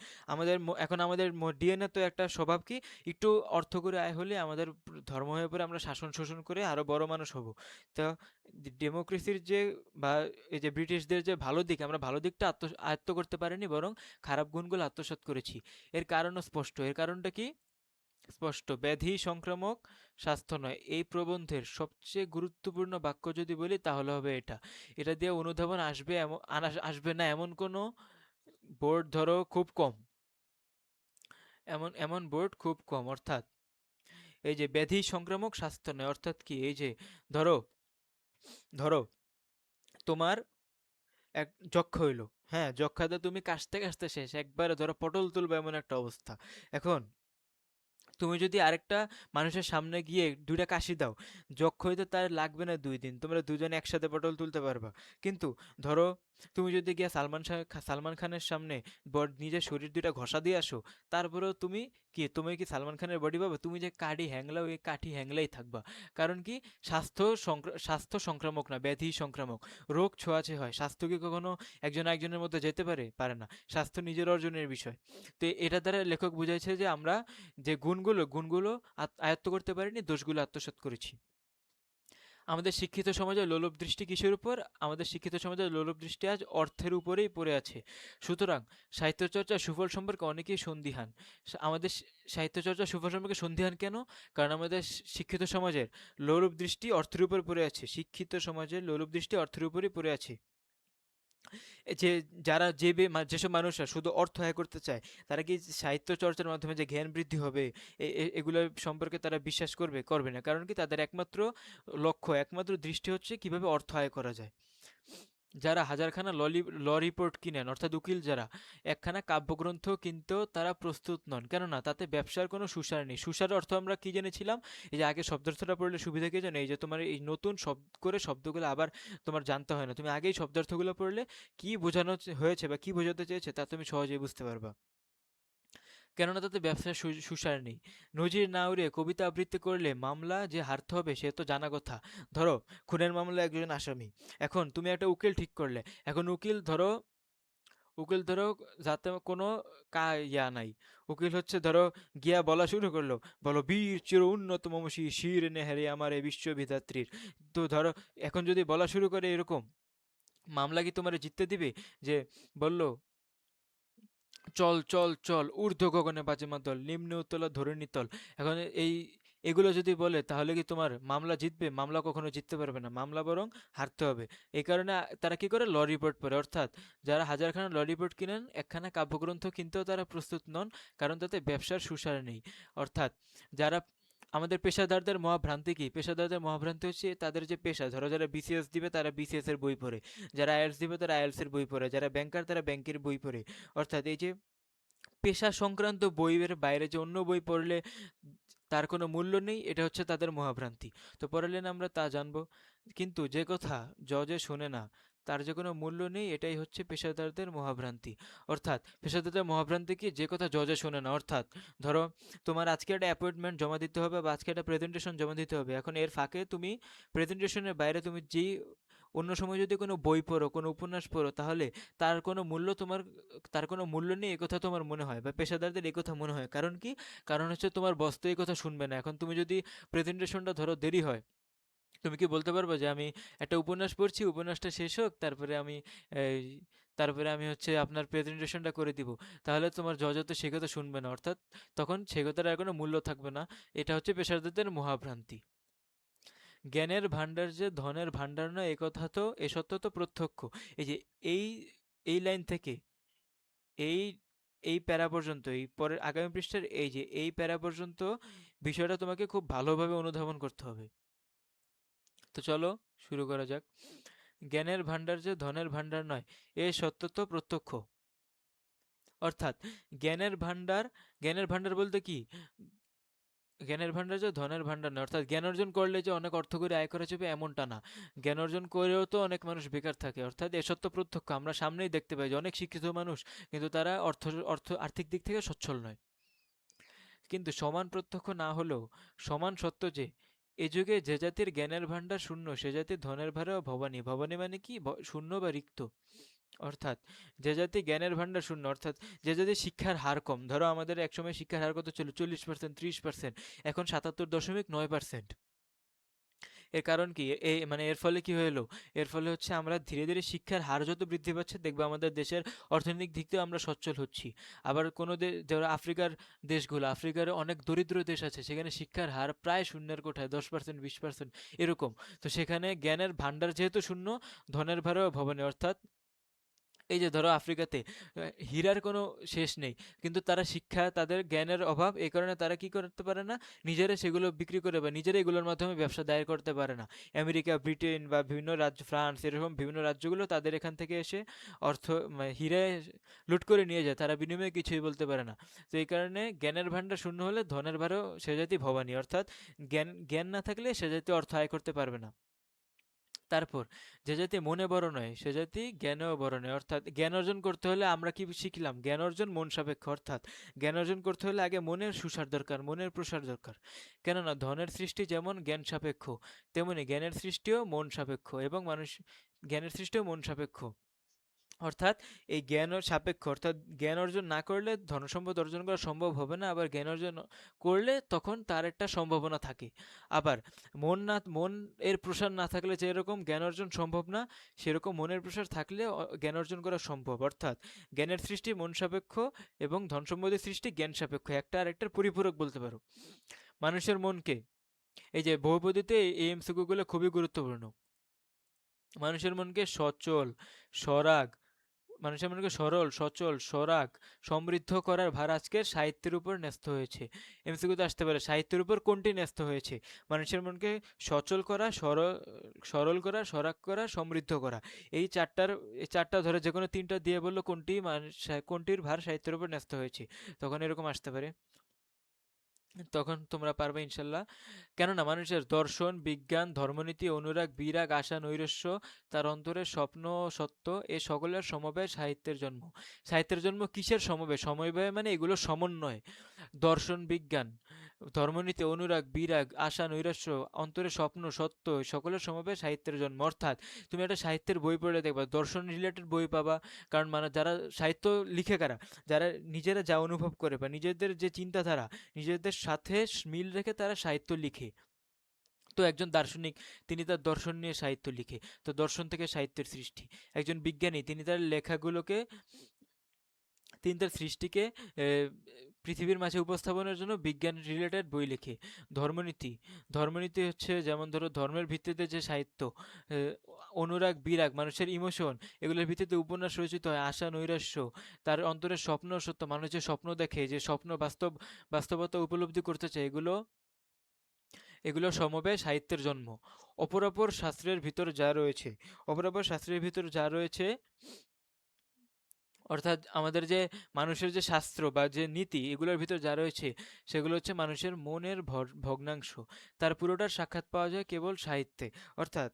এখন আমাদের ডিএনএ তো একটা স্বভাব কি, একটু অর্থ করে আয় হলে আমাদের ধর্ম হয়ে পড়ে আমরা শাসন শোষণ করে আরো বড় মানুষ হব। তো ডেমোক্রেসির যে বা এই যে ব্রিটিশদের যে ভালো দিক, আমরা ভালো দিকটা আয়ত্ত করতে পারিনি, বরং খারাপ গুণগুলো আত্মসাৎ করেছি। এর কারণও স্পষ্ট। এর কারণটা কি? স্পষ্ট। ব্যাধি সংক্রামক, স্বাস্থ্য নয়। এই প্রবন্ধের সবচেয়ে গুরুত্বপূর্ণ বাক্য যদি বলি তাহলে হবে এটা। এটা দিয়ে অনুধাবন আসবে না এমন কোনো বোর্ড ধরো খুব কম। এমন এমন বোর্ড খুব কম। অর্থাৎ এই যে ব্যাধি সংক্রামক, স্বাস্থ্য নয়, অর্থাৎ কি? এই যে ধরো ধরো তোমার এক যক্ষা হইলো, হ্যাঁ, যক্ষাতে তুমি কাশতে কাশতে শেষ, একবারে ধরো পটল তুলবে এমন একটা অবস্থা। এখন তুমি যদি আরেকটা মানুষের সামনে গিয়ে ২টা কাশি দাও, যক্ষ হইতে তার লাগবে না ২ দিন, তোমরা দুজনে একসাথে পটল তুলতে পারবা। কিন্তু ধরো তুমি যদি গিয়ে সালমান খানের সামনে নিজের শরীর ২টা ঘষা দিয়ে আসো, তারপরেও তুমি কি সালমান খানের বডি পাবে? তুমি যে কাঠি হ্যাংলাও, এই কাঠি হ্যাংলাই থাকবা। কারণ কি? স্বাস্থ্য সংক্রামক না, ব্যাধি সংক্রামক। রোগ ছোঁয়াচে হয়। স্বাস্থ্য কি কখনো একজন একজনের মধ্যে যেতে পারে? পারে না। স্বাস্থ্য নিজের অর্জনের বিষয়। তো এটা দ্বারা লেখক বুঝাইছে যে আমরা যে গুণগুলো আয়ত্ত করতে পারিনি, দোষগুলো আত্মসাৎ করেছি। আমাদের শিক্ষিত সমাজে লোলুপ দৃষ্টি কিসের উপর? আমাদের শিক্ষিত সমাজে লোলুপ দৃষ্টি আজ অর্থের উপরেই পড়ে আছে। সুতরাং সাহিত্যচর্চার সুফল সম্পর্কে অনেকেই সন্দিহান। আমাদের সাহিত্যচর্চার সুফল সম্পর্কে সন্দিহান কেন? কারণ আমাদের শিক্ষিত সমাজের লোলুপ দৃষ্টি অর্থের উপর পড়ে আছে। শিক্ষিত সমাজের লোলুপ দৃষ্টি অর্থের উপরই পড়ে আছে। যে যেসব মানুষরা শুধু অর্থ আয় করতে চায়, তারা কি সাহিত্য চর্চার মাধ্যমে যে জ্ঞান বৃদ্ধি হবে এগুলো সম্পর্কে তারা বিশ্বাস করবে? করবে না। কারণ কি, তাদের একমাত্র লক্ষ্য, একমাত্র দৃষ্টি হচ্ছে কিভাবে অর্থ আয় করা যায়। যারা হাজারখানা ল রিপোর্ট কিনেন, অর্থাৎ উকিল যারা, একখানা কাব্যগ্রন্থ কিনতেও তারা প্রস্তুত নন। কেননা তাতে ব্যবসার কোনো সুসার নেই। সুসার অর্থ আমরা কি জেনেছিলাম? এই যে আগে শব্দার্থটা পড়লে সুবিধা কি জানো? এই যে তোমার এই নতুন শব্দ করে শব্দগুলো আবার তোমার জানতে হয় না, তুমি আগেই শব্দার্থগুলো পড়লে কি বোঝানো হয়েছে বা কি বোঝাতে চেয়েছে তা তুমি সহজেই বুঝতে পারবা। কেননা তাতে ব্যবসার সুসার নেই। নজির না উড়িয়ে কবিতা আবৃত্তি করলে মামলা যে হারতে হবে সে তো জানা কথা। ধরো খুনের মামলায় একজন আসামি, এখন তুমি একটা উকিল ঠিক করলে। এখন উকিল ধরো যাতে কোনো ইয়া নাই, উকিল হচ্ছে ধরো গিয়া বলা শুরু করলো, বলো বীর চির উন্নত মমসী শির নেহারে আমার এ বিশ্ববিধাত্রীর। তো ধরো এখন যদি বলা শুরু করে এরকম, মামলা কি তোমার জিততে দিবে? যে বলল, চল চল চল ঊর্ধ্ব গগনে বাজে মাদল নিম্নে উতলা ধরণী তল। এখন এই এগুলো যদি বলে তাহলে কি তোমার মামলা জিতবে? মামলা কখনো জিততে পারবে না, মামলা বরং হারতে হবে। এই কারণে তারা কি করে, ল রিপোর্ট পড়ে। অর্থাৎ যারা হাজারখানা ল রিপোর্ট কিনেন, একখানা কাব্যগ্রন্থ কিনতেও তারা প্রস্তুত নন, কারণ তাতে ব্যবসার সুসার নেই। অর্থাৎ যারা আমাদের পেশাদারদের মহাভ্রান্তি কি? পেশাদারদের মহাভ্রান্তি হচ্ছে তাদের যে পেশা, ধরো যারা বিসিএস দিবে তারা বিসিএস এর বই পড়ে, যারা আইএলটিএস দিবে তারা আইএলটিএস এর বই পড়ে, যারা ব্যাংকার তারা ব্যাংকের বই পড়ে। অর্থাৎ এই যে পেশা সংক্রান্ত বইয়ের বাইরে যে অন্য বই পড়লে তার কোনো মূল্য নেই, এটা হচ্ছে তাদের মহাভ্রান্তি। তো পড়ালেন আমরা তা জানবো, কিন্তু যে কথা জজে শোনে না তার যে কোনো মূল্য নেই, এটাই হচ্ছে পেশাদারদের মহাভ্রান্তি। অর্থাৎ পেশাদারদের মহাভ্রান্তি কি, যে কথা জজে শোনে না। অর্থাৎ ধরো তোমার আজকে একটা অ্যাপয়েন্টমেন্ট জমা দিতে হবে বা আজকে একটা প্রেজেন্টেশন জমা দিতে হবে, এখন এর ফাঁকে তুমি প্রেজেন্টেশনের বাইরে তুমি যেই অন্য সময় যদি কোনো বই পড়ো, কোনো উপন্যাস পড়ো, তাহলে তার কোনো মূল্য তোমার তার কোনো মূল্য নেই একথা তোমার মনে হয়, বা পেশাদারদের একথা মনে হয়। কারণ কি? কারণ হচ্ছে তোমার বস তো এই কথা শুনবে না। এখন তুমি যদি প্রেজেন্টেশনটা ধরো দেরি হয়, তুমি কি বলতে পারবে যে আমি একটা উপন্যাস পড়ছি, উপন্যাসটা শেষ হোক এই তারপরে আমি হচ্ছে আপনার প্রেজেন্টেশনটা করে দিব? তাহলে তোমার জজ তো সে কথা শুনবে না। অর্থাৎ তখন সে কথার আর কোনো মূল্য থাকবে না। এটা হচ্ছে পেশাদারদের মহাভ্রান্তি। জ্ঞানের ভাণ্ডার যে ধনের ভাণ্ডার নয়, এ সত্য তো প্রত্যক্ষ। এই যে এই এই লাইন থেকে এই এই প্যারা পর্যন্ত, এই পরের আগামী পৃষ্ঠার এই যে এই প্যারা পর্যন্ত বিষয়টা তোমাকে খুব ভালোভাবে অনুধাবন করতে হবে। তো চলো শুরু করা যাক। জ্ঞানের ভাণ্ডার যে ধনের ভাণ্ডার নয়, এ সত্য তো প্রত্যক্ষ। অর্থাৎ জ্ঞানের ভাণ্ডার, জ্ঞানের ভাণ্ডার বলতে কি, জ্ঞানের ভাণ্ডার যে ধনের ভাণ্ডার নয়। অর্থাৎ জ্ঞান অর্জন করলে যে অনেক অর্থ করে আয় করা যাবে এমনটা না। জ্ঞান অর্জন করেও তো অনেক মানুষ বেকার থাকে। অর্থাৎ এ সত্য প্রত্যক্ষ, আমরা সামনেই দেখতে পাই যে অনেক শিক্ষিত মানুষ, কিন্তু তারা আর্থিক দিক থেকে সচ্ছল নয়। কিন্তু সমান প্রত্যক্ষ না হলেও সমান সত্য যে এ যুগে যে জাতির জ্ঞানের ভাণ্ডার শূন্য সে জাতির ধনের ভারেও ভবানী। ভবানী মানে কি? শূন্য বা রিক্ত। অর্থাৎ যে জাতি জ্ঞানের ভাণ্ডার শূন্য, অর্থাৎ যে জাতি শিক্ষার হার কম, ধরো আমাদের একসময় শিক্ষার হার কত ছিল? 40%, 30%, এখন 77.9%। এর কারণ কি? মানে এর ফলে কি হলো? এর ফলে হচ্ছে আমরা ধীরে ধীরে শিক্ষার হার যত বৃদ্ধি পাচ্ছে, দেখবে আমাদের দেশের অর্থনৈতিক দিক থেকেও আমরা সচ্ছল হচ্ছি। আবার কোনো ধরো আফ্রিকার দেশগুলো, আফ্রিকার অনেক দরিদ্র দেশ আছে, সেখানে শিক্ষার হার প্রায় শূন্যের কোঠায়, 10%, 20% এরকম। তো সেখানে জ্ঞানের ভাণ্ডার যেহেতু শূন্য, ধনের ভারেও ভবানী। অর্থাৎ এই যে ধরো আফ্রিকাতে হীরার কোনো শেষ নেই, কিন্তু তারা শিক্ষা, তাদের জ্ঞানের অভাব, এই কারণে তারা কি করতে পারে না, নিজেরা সেগুলো বিক্রি করে বা নিজেরা এগুলোর মাধ্যমে ব্যবসা দায়ের করতে পারে না। আমেরিকা, ব্রিটেন বা বিভিন্ন রাজ্য, ফ্রান্স, এরকম বিভিন্ন রাজ্যগুলো তাদের এখান থেকে এসে অর্থ হীরা লুট করে নিয়ে যায়, তারা বিনিময়ে কিছুই বলতে পারে না। তো এই কারণে জ্ঞানের ভাণ্ডার শূন্য হলে ধনের ভারও সে জাতি ভবানী। অর্থাৎ জ্ঞান জ্ঞান না থাকলে সে জাতি অর্থ আয় করতে পারবে না। তারপর যে জাতি মনে বড় নয় সে জাতি জ্ঞানেও বড় নয়। অর্থাৎ জ্ঞান অর্জন করতে হলে আমরা কি শিখলাম? জ্ঞান অর্জন মন সাপেক্ষ। অর্থাৎ জ্ঞান অর্জন করতে হলে আগে মনের সুসার দরকার, মনের প্রসার দরকার। কেননা ধনের সৃষ্টি যেমন জ্ঞান সাপেক্ষ, তেমনি জ্ঞানের সৃষ্টিও মন সাপেক্ষ, এবং জ্ঞানের সৃষ্টিও মন সাপেক্ষ। অর্থাৎ এই জ্ঞান সাপেক্ষ, অর্থাৎ জ্ঞান অর্জন না করলে ধনসম্পদ অর্জন করা সম্ভব হবে না, আবার জ্ঞান অর্জন করলে তখন তার একটা সম্ভাবনা থাকে। আবার মন এর প্রসার না থাকলে যেরকম জ্ঞান অর্জন সম্ভব না, সেরকম মনের প্রসার থাকলে জ্ঞান অর্জন করা সম্ভব। অর্থাৎ জ্ঞানের সৃষ্টি মন সাপেক্ষ এবং ধন সম্পদের সৃষ্টি জ্ঞান সাপেক্ষ, একটা আরেকটার পরিপূরক বলতে পারো। মানুষের মনকে, এই যে বহুপদীতে এই এমসিকিউ গুলো খুবই গুরুত্বপূর্ণ। মানুষের মনকে সচল, সরাগ, মানুষের মনকে সরল, সচল, সরাগ, সমৃদ্ধ করার ভার আজকের সাহিত্যের উপর ন্যস্ত হয়েছে। এমসিকিউতে আসতে পারে সাহিত্যের উপর কোনটি ন্যস্ত হয়েছে? মানুষের মনকে সচল করা, সরল করা, সরাগ করা, সমৃদ্ধ করা। এই চারটা ধরে যে কোনো তিনটা দিয়ে বললো কোনটির ভার সাহিত্যের উপর ন্যস্ত হয়েছে, তখন এরকম আসতে পারে। তখন তোমরা পারবে ইনশাল্লাহ। কেননা মানুষের দর্শন, বিজ্ঞান, ধর্মনীতি, অনুরাগ, বিরাগ, আশা, নৈরাশ্য, তার অন্তরে স্বপ্ন, সত্য, এ সকলের সমবায় সাহিত্যের জন্ম। সাহিত্যের জন্ম কিসের সমবায়? সমবায় মানে এগুলো সমন্বয়। দর্শন, বিজ্ঞান, ধর্মনীতি, অনুরাগ, বিরাগ, আশা, নৈরাশ্য, অন্তরে স্বপ্ন, সত্য, সকলের সমবায় সাহিত্যের জন্ম। অর্থাৎ তুমি একটা সাহিত্যের বই পড়লে দেখবা দর্শন রিলেটেড বই পাবা। কারণ মানে যারা সাহিত্য লিখে কারা, যারা নিজেরা যা অনুভব করে বা নিজেদের যে চিন্তাধারা, নিজেদের সাথে মিল রেখে তারা সাহিত্য লিখে। তো একজন দার্শনিক, তিনি তার দর্শন নিয়ে সাহিত্য লিখে, তো দর্শন থেকে সাহিত্যের সৃষ্টি। একজন বিজ্ঞানী, তিনি তার সৃষ্টিকে পৃথিবীর মাঝে উপস্থাপনের জন্য বিজ্ঞান রিলেটেড বই লিখে। ধর্মনীতি, ধর্মনীতি হচ্ছে যেমন ধরো ধর্মের ভিত্তিতে যে সাহিত্য, অনুরাগ, বিরাগ, মানুষের ইমোশন, এগুলোর ভিত্তিতে উপন্যাস রচিত হয়। আশা, নৈরাশ্য, তার অন্তরে স্বপ্ন, সত্য, মানুষ যে স্বপ্ন দেখে, যে স্বপ্ন বাস্তবতা উপলব্ধি করতে চায়, এগুলো সমবায় সাহিত্যের জন্ম। অপরাপর শাস্ত্রের ভিতর যা রয়েছে, অপরাপর শাস্ত্রের ভিতর যা রয়েছে, অর্থাৎ আমাদের যে মানুষের যে শাস্ত্র বা যে নীতি, এগুলোর ভিতর যা রয়েছে সেগুলো হচ্ছে মানুষের মনের ভগ্নাংশ। তার পুরোটার সাক্ষাৎ পাওয়া যায় কেবল সাহিত্যে। অর্থাৎ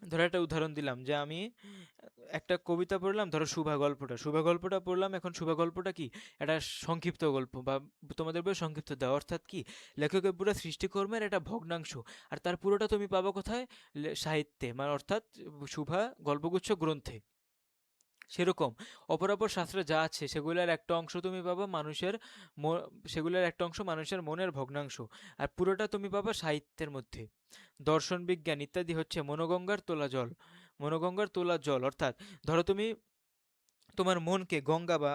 ধরো একটা উদাহরণ দিলাম যে আমি একটা কবিতা পড়লাম, ধরো শুভা গল্পটা পড়লাম। এখন শুভা গল্পটা কি? একটা সংক্ষিপ্ত গল্প, বা তোমাদের বই সংক্ষিপ্ত দেওয়া, অর্থাৎ কি লেখকের পুরো সৃষ্টিকর্মের একটা ভগ্নাংশ। আর তার পুরোটা তুমি পাবো কোথায়? সাহিত্যে, মানে অর্থাৎ শুভা গল্পগুচ্ছ গ্রন্থে। সেরকম অপরাপর শাস্ত্রে যা আছে সেগুলোর একটা অংশ তুমি পাবা সেগুলোর একটা অংশ মানুষের মনের ভগ্নাংশ। আর পুরোটা তুমি পাবা সাহিত্যের মধ্যে। দর্শন, বিজ্ঞান ইত্যাদি হচ্ছে মনোগঙ্গার তোলা জল। অর্থাৎ ধরো তুমি তোমার মনকে গঙ্গা বা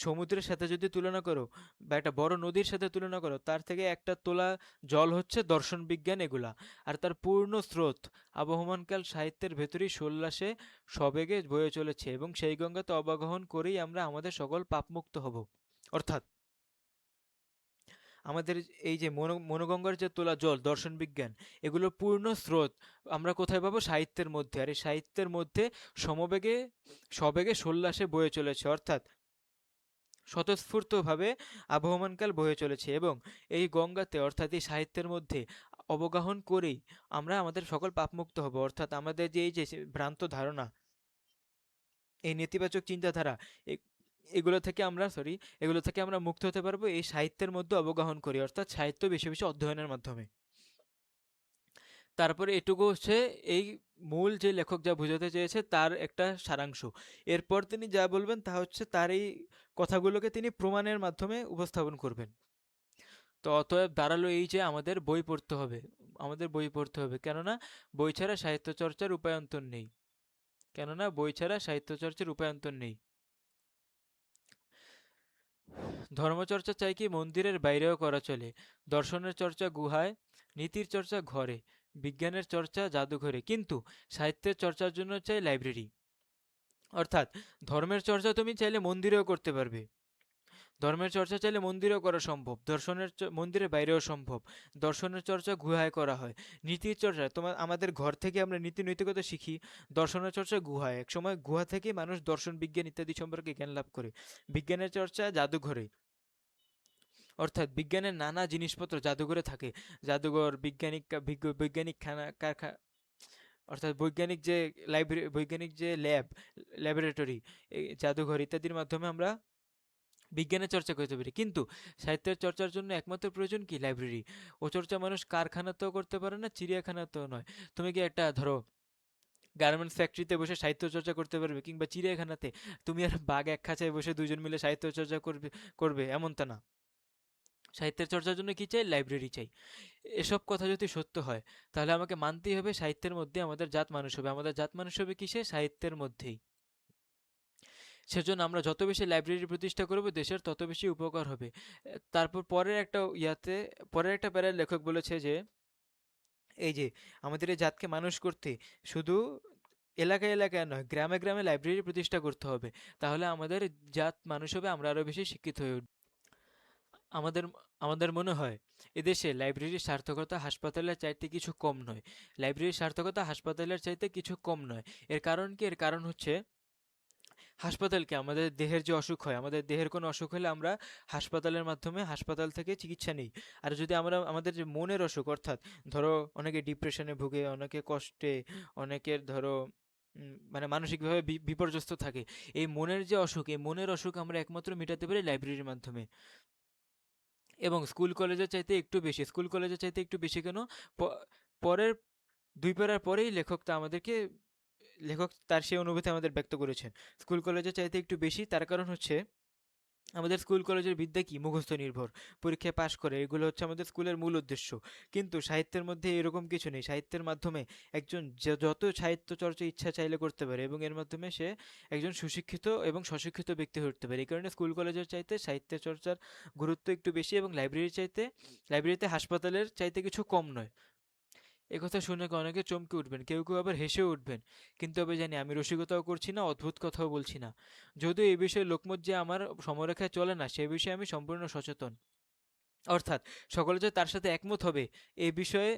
সমুদ্রের সাথে যদি তুলনা করো, বা একটা বড় নদীর সাথে তুলনা করো, তার থেকে একটা তোলা জল হচ্ছে দর্শন, বিজ্ঞান, এগুলা। আর তার পূর্ণ স্রোত আবহমানকাল সাহিত্যের ভেতরেই সল্লাসে সবেগে বয়ে চলেছে, এবং সেই গঙ্গাতে অবগাহন করেই আমরা আমাদের সকল পাপমুক্ত হব। অর্থাৎ আমাদের এই যে মনোগঙ্গার যে তোলা জল, দর্শন, বিজ্ঞান, এগুলোর পূর্ণ স্রোত আমরা কোথায় পাবো? সাহিত্যের মধ্যে। আর এই সাহিত্যের মধ্যে সবেগে সল্লাসে বয়ে চলেছে, অর্থাৎ স্বতঃস্ফূর্তভাবে আবহমানকাল বয়ে চলেছে। এবং এই গঙ্গাতে, অর্থাৎ এই সাহিত্যের মধ্যে অবগাহন করেই আমরা আমাদের সকল পাপমুক্ত হব। অর্থাৎ আমাদের যে এই যে ভ্রান্ত ধারণা, এই নেতিবাচক চিন্তাধারা, এগুলো থেকে আমরা মুক্ত হতে পারবো এই সাহিত্যের মধ্যে অবগাহন করি, অর্থাৎ সাহিত্য বেশি বেশি অধ্যয়নের মাধ্যমে। তারপরে এটুকু হচ্ছে এই মূল যে লেখক যা বোঝাতে চেয়েছে তার একটা সারাংশ। এরপর তিনি যা বলবেন তা হচ্ছে তার এই কথাগুলোকে তিনি প্রমাণের মাধ্যমে উপস্থাপন করবেন। তো অতএব দাঁড়ালো এই যে আমাদের বই পড়তে হবে, কেননা বই ছাড়া সাহিত্য চর্চার উপায়ন্তর নেই। ধর্মচর্চা চাই কি মন্দিরের বাইরেও করা চলে, দর্শনের চর্চা গুহায়, নীতির চর্চা ঘরে, বিজ্ঞানের চর্চা জাদুঘরে, কিন্তু সাহিত্যের চর্চার জন্য চাই লাইব্রেরি। অর্থাৎ ধর্মের চর্চা তুমি চাইলে মন্দিরেও করতে পারবে, ধর্মের চর্চা চাইলে মন্দিরেও করা সম্ভব, মন্দিরের বাইরেও সম্ভব। দর্শনের চর্চা গুহায় করা হয়, নীতির চর্চা আমাদের ঘর থেকে আমরা নীতি নৈতিকতা শিখি। দর্শনের চর্চা গুহায়, একসময় গুহা থেকে মানুষ দর্শন, বিজ্ঞান ইত্যাদি সম্পর্কে জ্ঞান লাভ করে। বিজ্ঞানের চর্চা জাদুঘরে, অর্থাৎ বিজ্ঞানের নানা জিনিসপত্র জাদুঘরে থাকে। জাদুঘর, বৈজ্ঞানিক অর্থাৎ বৈজ্ঞানিক যে ল্যাবরেটরি, জাদুঘর ইত্যাদির মাধ্যমে আমরা বিজ্ঞানের চর্চা করতে পারি। কিন্তু সাহিত্যের চর্চার জন্য একমাত্র প্রয়োজন কি? লাইব্রেরি। ও চর্চা মানুষ কারখানাতেও করতে পারে না, চিড়িয়াখানাতেও নয়। তুমি কি একটা ধরো গার্মেন্টস ফ্যাক্টরিতে বসে সাহিত্য চর্চা করতে পারবে, কিংবা চিড়িয়াখানাতে তুমি আর বাঘ এক খাঁচায় বসে দুজন মিলে সাহিত্য চর্চা করবে এমনটা না। সাহিত্যের চর্চার জন্য কি চাই? লাইব্রেরি চাই। এসব কথা যদি সত্য হয়, তাহলে আমাকে মানতেই হবে সাহিত্যের মধ্যে আমাদের জাত মানুষ হবে। আমাদের জাত মানুষ হবে কিসে? সাহিত্যের মধ্যেই। সেজন্য আমরা যত বেশি লাইব্রেরি প্রতিষ্ঠা করব, দেশের তত বেশি উপকার হবে। তারপর পরের একটা প্যারার লেখক বলেছে যে এই যে আমাদের এই জাতকে মানুষ করতে শুধু এলাকায় এলাকায় নয়, গ্রামে গ্রামে লাইব্রেরি প্রতিষ্ঠা করতে হবে। তাহলে আমাদের জাত মানুষ হবে, আমরা আরো বেশি শিক্ষিত হয়ে উঠব। আমাদের আমাদের মনে হয় এদেশে লাইব্রেরির সার্থকতা হাসপাতালের চাইতে কিছু কম নয়। লাইব্রেরির সার্থকতা হাসপাতালের চাইতে কিছু কম নয়। এর কারণ কি? এর কারণ হচ্ছে হাসপাতালকে, আমাদের দেহের যে অসুখ হয়, আমাদের দেহের কোনো অসুখ হলে আমরা হাসপাতালের মাধ্যমে হাসপাতাল থেকে চিকিৎসা নিই। আর যদি আমরা আমাদের যে মনের অসুখ, অর্থাৎ ধরো অনেকে ডিপ্রেশনে ভুগে, অনেকে কষ্টে, অনেকের ধরো মানে মানসিকভাবে বিপর্যস্ত থাকে, এই মনের যে অসুখ, এই মনের অসুখ আমরা একমাত্র মেটাতে পারি লাইব্রেরির মাধ্যমে। এবং স্কুল কলেজের চাইতে একটু বেশি, স্কুল কলেজের চাইতে একটু বেশি কেন? পরের 2 প্যারার পরেই লেখক তার সেই অনুভূতি আমাদের ব্যক্ত করেছেন। স্কুল কলেজের চাইতে একটু বেশি, তার কারণ হচ্ছে আমাদের স্কুল কলেজের বিদ্যা কি মুখস্থ নির্ভর, পরীক্ষায় পাশ করে, এগুলো হচ্ছে আমাদের স্কুলের মূল উদ্দেশ্য। কিন্তু সাহিত্যের মধ্যে এরকম কিছু নেই। সাহিত্যের মাধ্যমে একজন যত সাহিত্য চর্চা ইচ্ছা চাইলে করতে পারে, এবং এর মাধ্যমে সে একজন সুশিক্ষিত এবং স্বশিক্ষিত ব্যক্তি হয়ে উঠতে পারে। এই কারণে স্কুল কলেজের চাইতে সাহিত্য চর্চার গুরুত্ব একটু বেশি, এবং লাইব্রেরিতে হাসপাতালের চাইতে কিছু কম নয়। একথা শুনে অনেকে চমকে উঠবেন, কেউ কেউ আবার হেসেও উঠবেন। কিন্তু আমি জানি আমি রসিকতাও করছি না, অদ্ভুত কথাও বলছি না। যদিও এই বিষয়ে লোকমত যে আমার সমরেখায় চলে না, সে বিষয়ে আমি সম্পূর্ণ সচেতন। অর্থাৎ সকলে যে তার সাথে একমত হবে এ বিষয়ে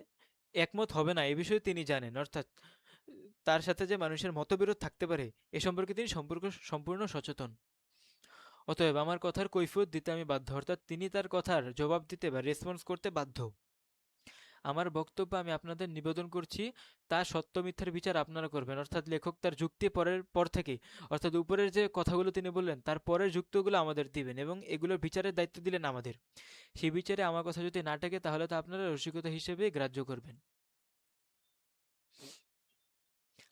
একমত হবে না, এ বিষয়ে তিনি জানেন। অর্থাৎ তার সাথে যে মানুষের মতবিরোধ থাকতে পারে, এ সম্পর্কে তিনি সম্পূর্ণ সচেতন। অতএব আমার কথার কৈফিয়ত দিতে আমি বাধ্য, অর্থাৎ তিনি তার কথার জবাব দিতে বা রেসপন্স করতে বাধ্য। আমার বক্তব্য আমি আপনাদের নিবেদন করছি, তা সত্য মিথ্যার বিচার আপনারা করবেন। অর্থাৎ লেখক তার যুক্তি পর থেকে, অর্থাৎ উপরের যে কথাগুলো তিনি বললেন তার পরের যুক্তিগুলো আমাদের দিবেন, এবং এগুলোর বিচারের দায়িত্ব দিলেন আমাদের। সেই বিচারে আমার কথা যদি না থাকে, তাহলে তো আপনারা রসিকতা হিসেবে গ্রাহ্য করবেন।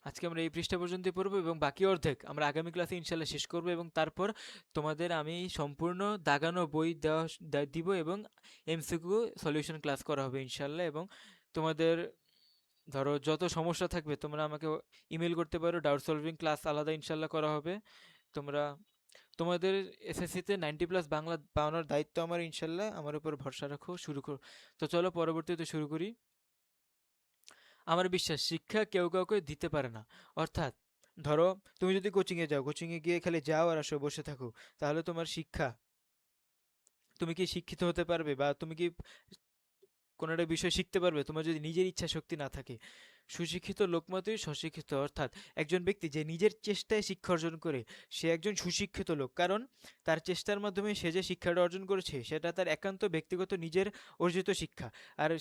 আজকে আমরা এই পৃষ্ঠা পর্যন্তই পড়বো, এবং বাকি অর্ধেক আমরা আগামী ক্লাসে ইনশাল্লাহ শেষ করব, এবং তারপর তোমাদের আমি সম্পূর্ণ দাগানো বই দিব, এবং এমসিকিউ সলিউশন ক্লাস করা হবে ইনশাল্লাহ। এবং তোমাদের ধরো যত সমস্যা থাকবে তোমরা আমাকে ইমেল করতে পারো, ডাউট সলভিং ক্লাস আলাদা ইনশাল্লাহ করা হবে। তোমরা তোমাদের এসএসসিতে 90+ বাংলা পাওয়ানোর দায়িত্ব আমার ইনশাল্লাহ, আমার উপর ভরসা রাখো, শুরু করো। তো চলো পরবর্তীতে শুরু করি। আমার বিশ্বাস শিক্ষা কেউ কাউকে দিতে পারে না। অর্থাৎ ধরো তুমি যদি কোচিংয়ে যাও, কোচিংয়ে গিয়ে খালি যাও আর আসো, বসে থাকো, তাহলে তোমার শিক্ষা, তুমি কি শিক্ষিত হতে পারবে, বা তুমি কি কোনো একটা বিষয় শিখতে পারবে তোমার যদি নিজের ইচ্ছা শক্তি না থাকে? সুশিক্ষিত লোকমতই স্বশিক্ষিত, অর্থাৎ একজন ব্যক্তি যে নিজের চেষ্টায় শিক্ষা অর্জন করে, সে একজন সুশিক্ষিত লোক। কারণ তার চেষ্টার মাধ্যমে সে যে শিক্ষাটা অর্জন করেছে সেটা তার একান্ত ব্যক্তিগত নিজের অর্জিত শিক্ষা। আর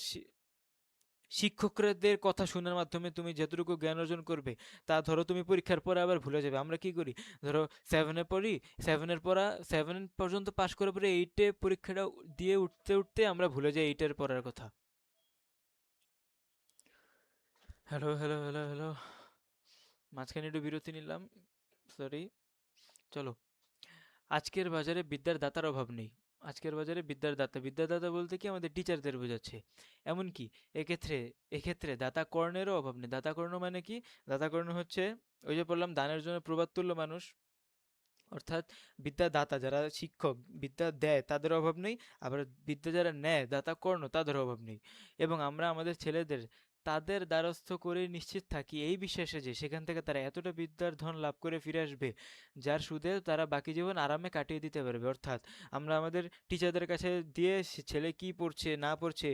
শিক্ষকদের কথা শোনার মাধ্যমে তুমি যতটুকু জ্ঞান অর্জন করবে, তা ধরো তুমি পরীক্ষার পরে আবার ভুলে যাবে। আমরা কি করি, ধরো 7-এ পড়ি, 7 পর্যন্ত পাশ করার পরে 8-এ পরীক্ষাটা দিয়ে উঠতে উঠতে আমরা ভুলে যাই 8-এর পড়ার কথা। হ্যালো হ্যালো হ্যালো হ্যালো, মাঝখানে একটু বিরতি নিলাম, সরি। চলো, আজকের বাজারে বিদ্যার দাতার অভাব নেই। আজকের বাজারে বিদ্যার দাতা বলতে কি আমাদের টিচারদের বোঝাচ্ছে। এমনকি এক্ষেত্রে এক্ষেত্রে দাতা কর্ণেরও অভাব নেই। দাতা কর্ণ মানে কি? দাতা কর্ণ হচ্ছে ওই যে বললাম দানের জন্য প্রবাদ তুল্য মানুষ, অর্থাৎ বিদ্যা দাতা যারা শিক্ষক, বিদ্যা দেয় তাদের অভাব নেই। আবার বিদ্যা যারা নেয় দাতা কর্ণ, তাদের অভাব নেই। এবং আমরা আমাদের ছেলেদের তাদের দ্বারস্থ করে নিশ্চিত থাকি এই বিশ্বাসে যে সেখান থেকে তারা এতটা বিদ্যার ধন লাভ করে ফিরে আসবে, যার সুদে তারা বাকি জীবন আরামে কাটিয়ে দিতে পারবে। অর্থাৎ আমরা আমাদের টিচারদের কাছে দিয়ে সে ছেলে কি পড়ছে না পড়ছে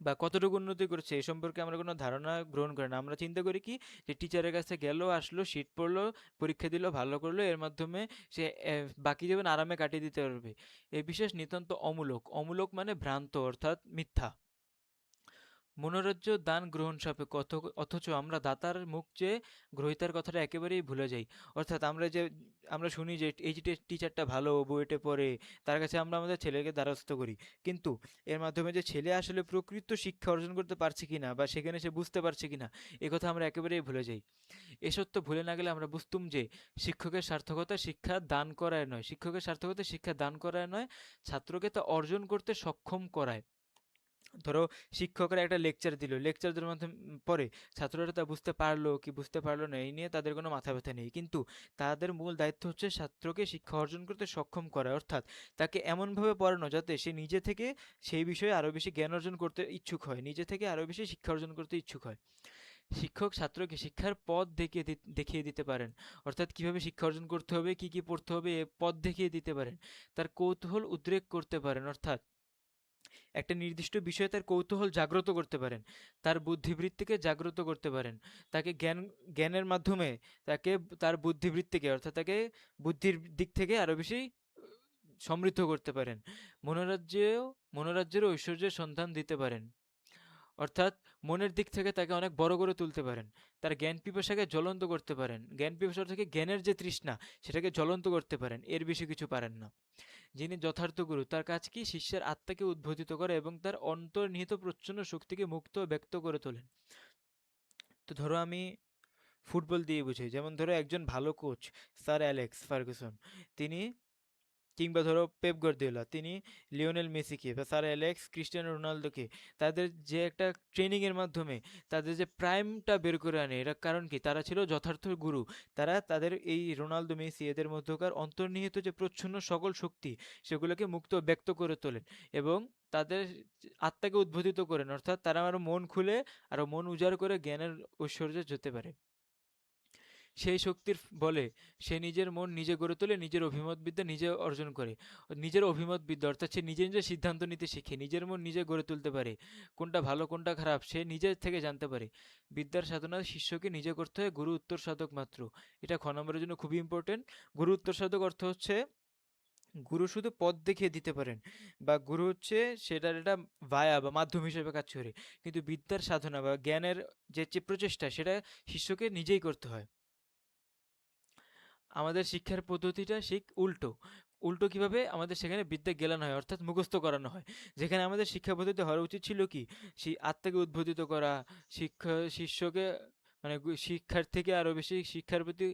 বা কতটুকু উন্নতি করেছে এ সম্পর্কে আমরা কোনো ধারণা গ্রহণ করি না। আমরা চিন্তা করি কি, যে টিচারের কাছে গেল, আসলো, শীট পড়লো, পরীক্ষা দিল, ভালো করলো, এর মাধ্যমে সে বাকি জীবন আরামে কাটিয়ে দিতে পারবে। এই বিশ্বাস নিতান্ত অমূলক। অমূলক মানে ভ্রান্ত, অর্থাৎ মিথ্যা। মনোরাজ্য দান গ্রহণ সাপেক্ষ, অথচ আমরা দাতার মুখ চেয়ে গ্রহীতার কথাটা একেবারেই ভুলে যাই। অর্থাৎ আমরা শুনি যে এই যে টিচারটা ভালো, বইটে পড়ে, তার কাছে আমরা আমাদের ছেলেকে দ্বারস্থ করি। কিন্তু এর মাধ্যমে যে ছেলে আসলে প্রকৃত শিক্ষা অর্জন করতে পারছে কিনা, বা সেখানে সে বুঝতে পারছে কিনা, এ কথা আমরা একেবারেই ভুলে যাই। এ সত্য ভুলে না গেলে আমরা বুঝতুম যে শিক্ষকের সার্থকতা শিক্ষা দান করায় নয়, শিক্ষকের সার্থকতা শিক্ষা দান করায় নয়, ছাত্রকে তা অর্জন করতে সক্ষম করায়। ধরো শিক্ষকরা একটা লেকচার দিল, লেকচার দেওয়ার মাধ্যমে পরে ছাত্ররা তা বুঝতে পারলো কি বুঝতে পারলো না, এই নিয়ে তাদের কোনো মাথা ব্যথা নেই। কিন্তু তাদের মূল দায়িত্ব হচ্ছে ছাত্রকে শিক্ষা অর্জন করতে সক্ষম করা, অর্থাৎ তাকে এমনভাবে পড়ানো যাতে সে নিজে থেকে সেই বিষয়ে আরও বেশি জ্ঞান অর্জন করতে ইচ্ছুক হয়, নিজে থেকে আরও বেশি শিক্ষা অর্জন করতে ইচ্ছুক হয়। শিক্ষক ছাত্রকে শিক্ষার পথ দেখিয়ে দিতে পারেন, অর্থাৎ কিভাবে শিক্ষা অর্জন করতে হবে, কি কি পড়তে হবে এ পথ দেখিয়ে দিতে পারেন। তার কৌতূহল উদ্রেক করতে পারেন, অর্থাৎ একটা নির্দিষ্ট বিষয়ে তার কৌতূহল জাগ্রত করতে পারেন, তার বুদ্ধিবৃত্তিকে জাগ্রত করতে পারেন, তাকে জ্ঞানের মাধ্যমে তাকে তার বুদ্ধিবৃত্তিকে অর্থাৎ তাকে বুদ্ধির দিক থেকে আরো বেশি সমৃদ্ধ করতে পারেন। মনোরাজ্যেও মনোরাজ্যের ঐশ্বর্যের সন্ধান দিতে পারেন, অর্থাৎ মনের দিক থেকে তাকে অনেক বড় করে তুলতে পারেন। তার জ্ঞান পিপাসাকে জ্বলন্ত করতে পারেন, জ্ঞান পিপাসা থেকে জ্ঞানের যে তৃষ্ণা সেটাকে জ্বলন্ত করতে পারেন, এর বেশি কিছু পারেন না। যিনি যথার্থ গুরু তার কাজ কি শিষ্যের আত্মাকে উদ্বোধিত করে এবং তার অন্তর্নিহিত প্রচ্ছন্ন শক্তিকে মুক্ত ও ব্যক্ত করে তোলেন। তো ধরো আমি ফুটবল দিয়ে বুঝাই, যেমন ধরো একজন ভালো কোচ স্যার অ্যালেক্স ফার্গুসন, তিনি, কিংবা ধরো পেপ গার্দিওলা, তিনি লিওনেল মেসিকে বা স্যার অ্যালেক্স ক্রিস্টিয়ানো রোনালদোকে তাদের যে একটা ট্রেনিংয়ের মাধ্যমে তাদের যে প্রাইমটা বের করে আনে, এর কারণ কি তারা ছিল যথার্থ গুরু। তারা তাদের এই রোনালদো মেসি এদের মধ্যকার অন্তর্নিহিত যে প্রচ্ছন্ন সকল শক্তি সেগুলোকে মুক্ত ব্যক্ত করে তোলেন এবং তাদের আত্মাকে উদ্বোধিত করেন, অর্থাৎ তারা আরো মন খুলে আরো মন উজাড় করে জ্ঞানের ঐশ্বর্যে যেতে পারে। সেই শক্তির বলে সে নিজের মন নিজে গড়ে তোলে, নিজের অভিমত বিদ্যা নিজে অর্জন করে। নিজের অভিমত বিদ্যা অর্থাৎ সে নিজে নিজে সিদ্ধান্ত নিতে শিখে, নিজের মন নিজে গড়ে তুলতে পারে, কোনটা ভালো কোনটা খারাপ সে নিজের থেকে জানতে পারে। বিদ্যার সাধনা শিষ্যকে নিজে করতে হয়, গুরু উত্তর সাধক মাত্র। এটা খ নম্বরের জন্য খুবই ইম্পর্টেন্ট। গুরু উত্তর সাধক অর্থ হচ্ছে গুরু শুধু পথ দেখিয়ে দিতে পারেন, বা গুরু হচ্ছে সেটার এটা ভায়া বা মাধ্যম হিসেবে কাজ করে, কিন্তু বিদ্যার সাধনা বা জ্ঞানের যে প্রচেষ্টা সেটা শিষ্যকে নিজেই করতে হয়। আমাদের শিক্ষার পদ্ধতিটা ঠিক উল্টো। উল্টো কিভাবে? আমাদের সেখানে বিদ্যা জ্ঞান হয়, অর্থাৎ মুখস্থ করানো হয়। যেখানে আমাদের শিক্ষা পদ্ধতি হওয়া উচিত ছিল কি? আত্মাকে উদ্বোধিত করা, শিষ্যকে মানে শিক্ষার্থীকে আরো বেশি শিক্ষার প্রতি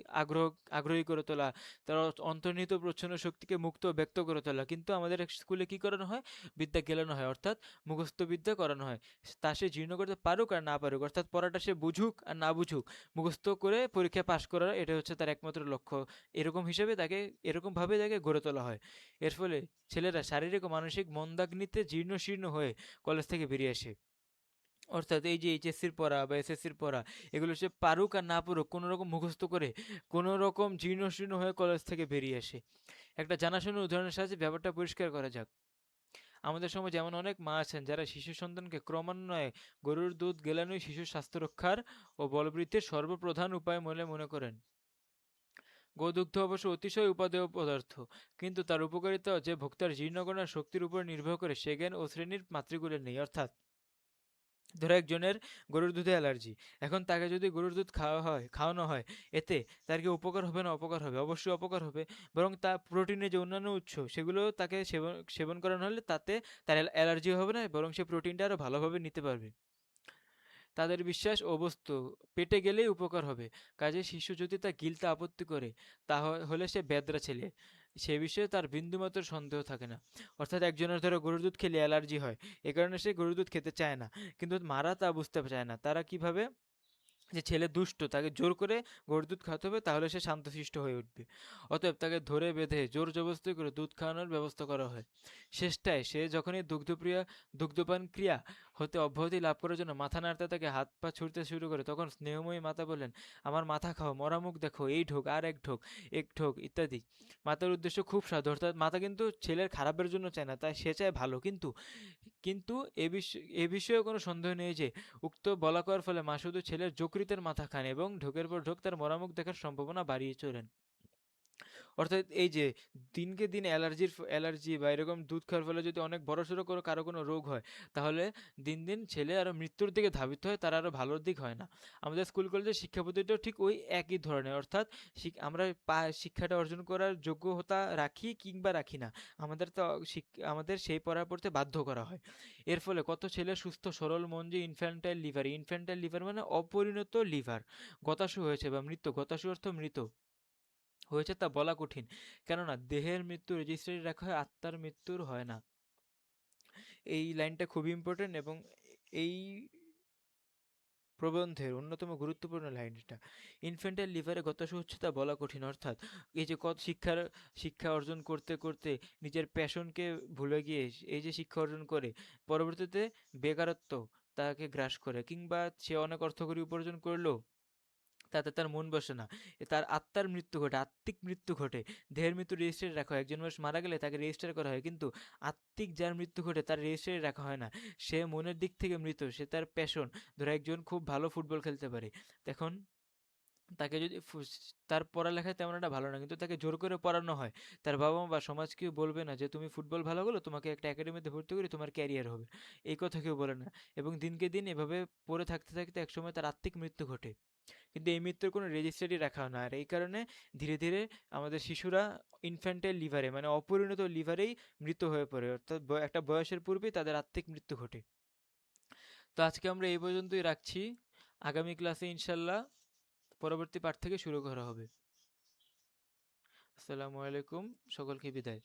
আগ্রহী করে তোলা, তার অন্তর্নিহিত প্রচ্ছন্ন শক্তিকে মুক্ত ও ব্যক্ত করে তোলা। কিন্তু আমাদের স্কুলে কি করানো হয়? বিদ্যা জ্ঞালানো হয়, অর্থাৎ মুখস্থ বিদ্যা করানো হয়। তা সে জীর্ণ করতে পারুক আর না পারুক, অর্থাৎ পড়াটা সে বুঝুক আর না বুঝুক, মুখস্থ করে পরীক্ষায় পাশ করা এটা হচ্ছে তার একমাত্র লক্ষ্য। এরকমভাবে তাকে গড়ে তোলা হয়। এর ফলে ছেলেরা শারীরিক ও মানসিক মন্দাগ্নিতে জীর্ণ শীর্ণ হয়ে কলেজ থেকে বেরিয়ে আসে। অর্থাৎ এই যে এইচএসসির পড়া বা এসএসসির পড়া, এগুলো সে পারুক আর না পারুক কোনো রকম মুখস্থ করে কোনো রকম জীর্ণ শীর্ণ হয়ে কলেজ থেকে বেরিয়ে আসে। একটা জানাশোনা উদাহরণের সাহায্যে ব্যাপারটা পরিষ্কার করা যাক। আমাদের সমাজে এমন অনেক মা আছেন যারা শিশু সন্তানকে ক্রমান্বয়ে গরুর দুধ গেলানোই শিশুর স্বাস্থ্য রক্ষার ও বলবৃদ্ধির সর্বপ্রধান উপায় বলে মনে করেন। গোদুগ্ধ অবশ্য অতিশয় উপাদেয় পদার্থ, কিন্তু তার উপকারিতা যে ভোক্তার জীর্ণকরণের শক্তির উপর নির্ভর করে সে জ্ঞান ও শ্রেণীর মাতৃকুলের নেই। অর্থাৎ ধরো একজনের গরুর দুধে অ্যালার্জি, এখন তাকে যদি গরুর দুধ খাওয়ানো হয়, এতে তার কি উপকার হবে না অপকার হবে? অবশ্যই অপকার হবে। বরং তা প্রোটিনের যে অন্যান্য উৎস সেগুলো তাকে সেবন সেবন করানো হলে তাতে তার অ্যালার্জি হবে না, বরং সে প্রোটিনটা আরো ভালোভাবে নিতে পারবে। তাদের বিশ্বাস ও বস্তু পেটে গেলেই উপকার হবে। কাজেই শিশু যদি তা গিলতে আপত্তি করে হলে সে বেদ্রা ছেলে, সে বিষয়ে তার বিন্দুমাত্র সন্দেহ থাকে না। অর্থাৎ একজনের ধরো গরুর দুধ খেলে অ্যালার্জি হয়, এ কারণে সে গরুর দুধ খেতে চায় না, কিন্তু মারা তা বুঝতে চায় না। তারা কিভাবে? যে ছেলে দুষ্ট তাকে জোর করে গরুর দুধ খাওয়াতে হবে, তাহলে সে শান্তশিষ্ট হয়ে উঠবে। অতএব তাকে ধরে বেঁধে জোর জবরদস্তি করে দুধ খাওয়ানোর ব্যবস্থা করা হয়। শেষটায় সে যখনই দুগ্ধপান ক্রিয়া হতে অব্যাহতি লাভ করার জন্য মাথা নাড়তে তাকে হাত পা ছুঁড়তে শুরু করে, তখন স্নেহময়ী মাতা বললেন, আমার মাথা খাও, মরা মুখ দেখো, এই ঢোক আর এক ঢোক, এক ঢোক ইত্যাদি। মাতার উদ্দেশ্য খুব সাধু, অর্থাৎ মাতা কিন্তু ছেলের খারাপের জন্য চায় না, তাই সে চায় ভালো। কিন্তু কিন্তু এ বিষয়ে কোনো সন্দেহ নেই যে উক্ত বলা কওয়ার ফলে মা শুধু ছেলের যকৃতের মাথা খান এবং ঢোকের পর ঢোক তার মরামুখ দেখার সম্ভাবনা বাড়িয়ে চলেন। অর্থাৎ এই যে দিনকে দিন অ্যালার্জি বা এরকম দুধ খাওয়ার ফলে যদি অনেক বড়সড় করে কারো কোনো রোগ হয়, তাহলে দিন দিন ছেলে আরো মৃত্যুর দিকে ধাবিত হয়, তার আরো ভালোর দিক হয় না। আমাদের স্কুল কলেজের শিক্ষা পদ্ধতিও ঠিক ওই একই ধরনের, অর্থাৎ আমরা শিক্ষাটা অর্জন করার যোগ্যতা রাখি কিংবা রাখি না, আমাদের সেই পড়া পড়তে বাধ্য করা হয়। এর ফলে কত ছেলে সুস্থ সরল মন যে ইনফ্যান্টাইল লিভার মানে অপরিণত লিভার গতাশু হয়েছে বা মৃত, গতাশু অর্থ মৃত হয়েছে তা বলা কঠিন, কেননা দেহের মৃত্যু রেজিস্ট্রি রাখা হয়, আত্মার মৃত্যুর হয় না। এই লাইনটা খুবই ইম্পর্টেন্ট এবং এই প্রবন্ধের অন্যতম গুরুত্বপূর্ণ লাইন এটা। ইনফ্যান্টাইল লিভারে গতাশু হচ্ছে তা বলা কঠিন, অর্থাৎ এই যে শিক্ষা অর্জন করতে করতে নিজের প্যাশনকে ভুলে গিয়ে এই যে শিক্ষা অর্জন করে পরবর্তীতে বেকারত্ব তাকে গ্রাস করে, কিংবা সে অনেক অর্থকরী উপার্জন করলো, তাতে তার মন বসে না, তার আত্মার মৃত্যু ঘটে, আত্মিক মৃত্যু ঘটে। দেহের মৃত্যু রেজিস্টারে রাখা হয়, একজন মানুষ মারা গেলে তাকে রেজিস্টার করা হয়, কিন্তু আত্মিক যার মৃত্যু ঘটে তার রেজিস্টারে রাখা হয় না। সে মনের দিক থেকে মৃত, সে তার প্যাশন, ধরো একজন খুব ভালো ফুটবল খেলতে পারে, এখন তাকে যদি তার পড়ালেখায় তেমন একটা ভালো না, কিন্তু তাকে জোর করে পড়ানো হয়, তার বাবা মা বা সমাজ কেউ বলবে না যে তুমি ফুটবল ভালো হলো, তোমাকে একটা একাডেমিতে ভর্তি করে তোমার ক্যারিয়ার হবে, এই কথা কেউ বলে না। এবং দিনকে দিন এভাবে পড়ে থাকতে থাকতে একসময় তার আত্মিক মৃত্যু ঘটে, কিন্তু এই মৃত্যুর কোনো রেজিস্ট্রি রাখা হয় না। আর এই কারণে ধীরে ধীরে আমাদের শিশুরা ইনফ্যান্টাইল লিভারে, মানে অপরিণত লিভারেই মৃত হয়ে পড়ে, অর্থাৎ একটা বয়সের পূর্বেই তাদের আত্মিক মৃত্যু ঘটে। তো আজকে আমরা এই পর্যন্তই রাখছি, আগামী ক্লাসে ইনশাল্লাহ পরবর্তী পাঠ থেকে শুরু করা হবে। আসসালামু আলাইকুম, সকলকে বিদায়।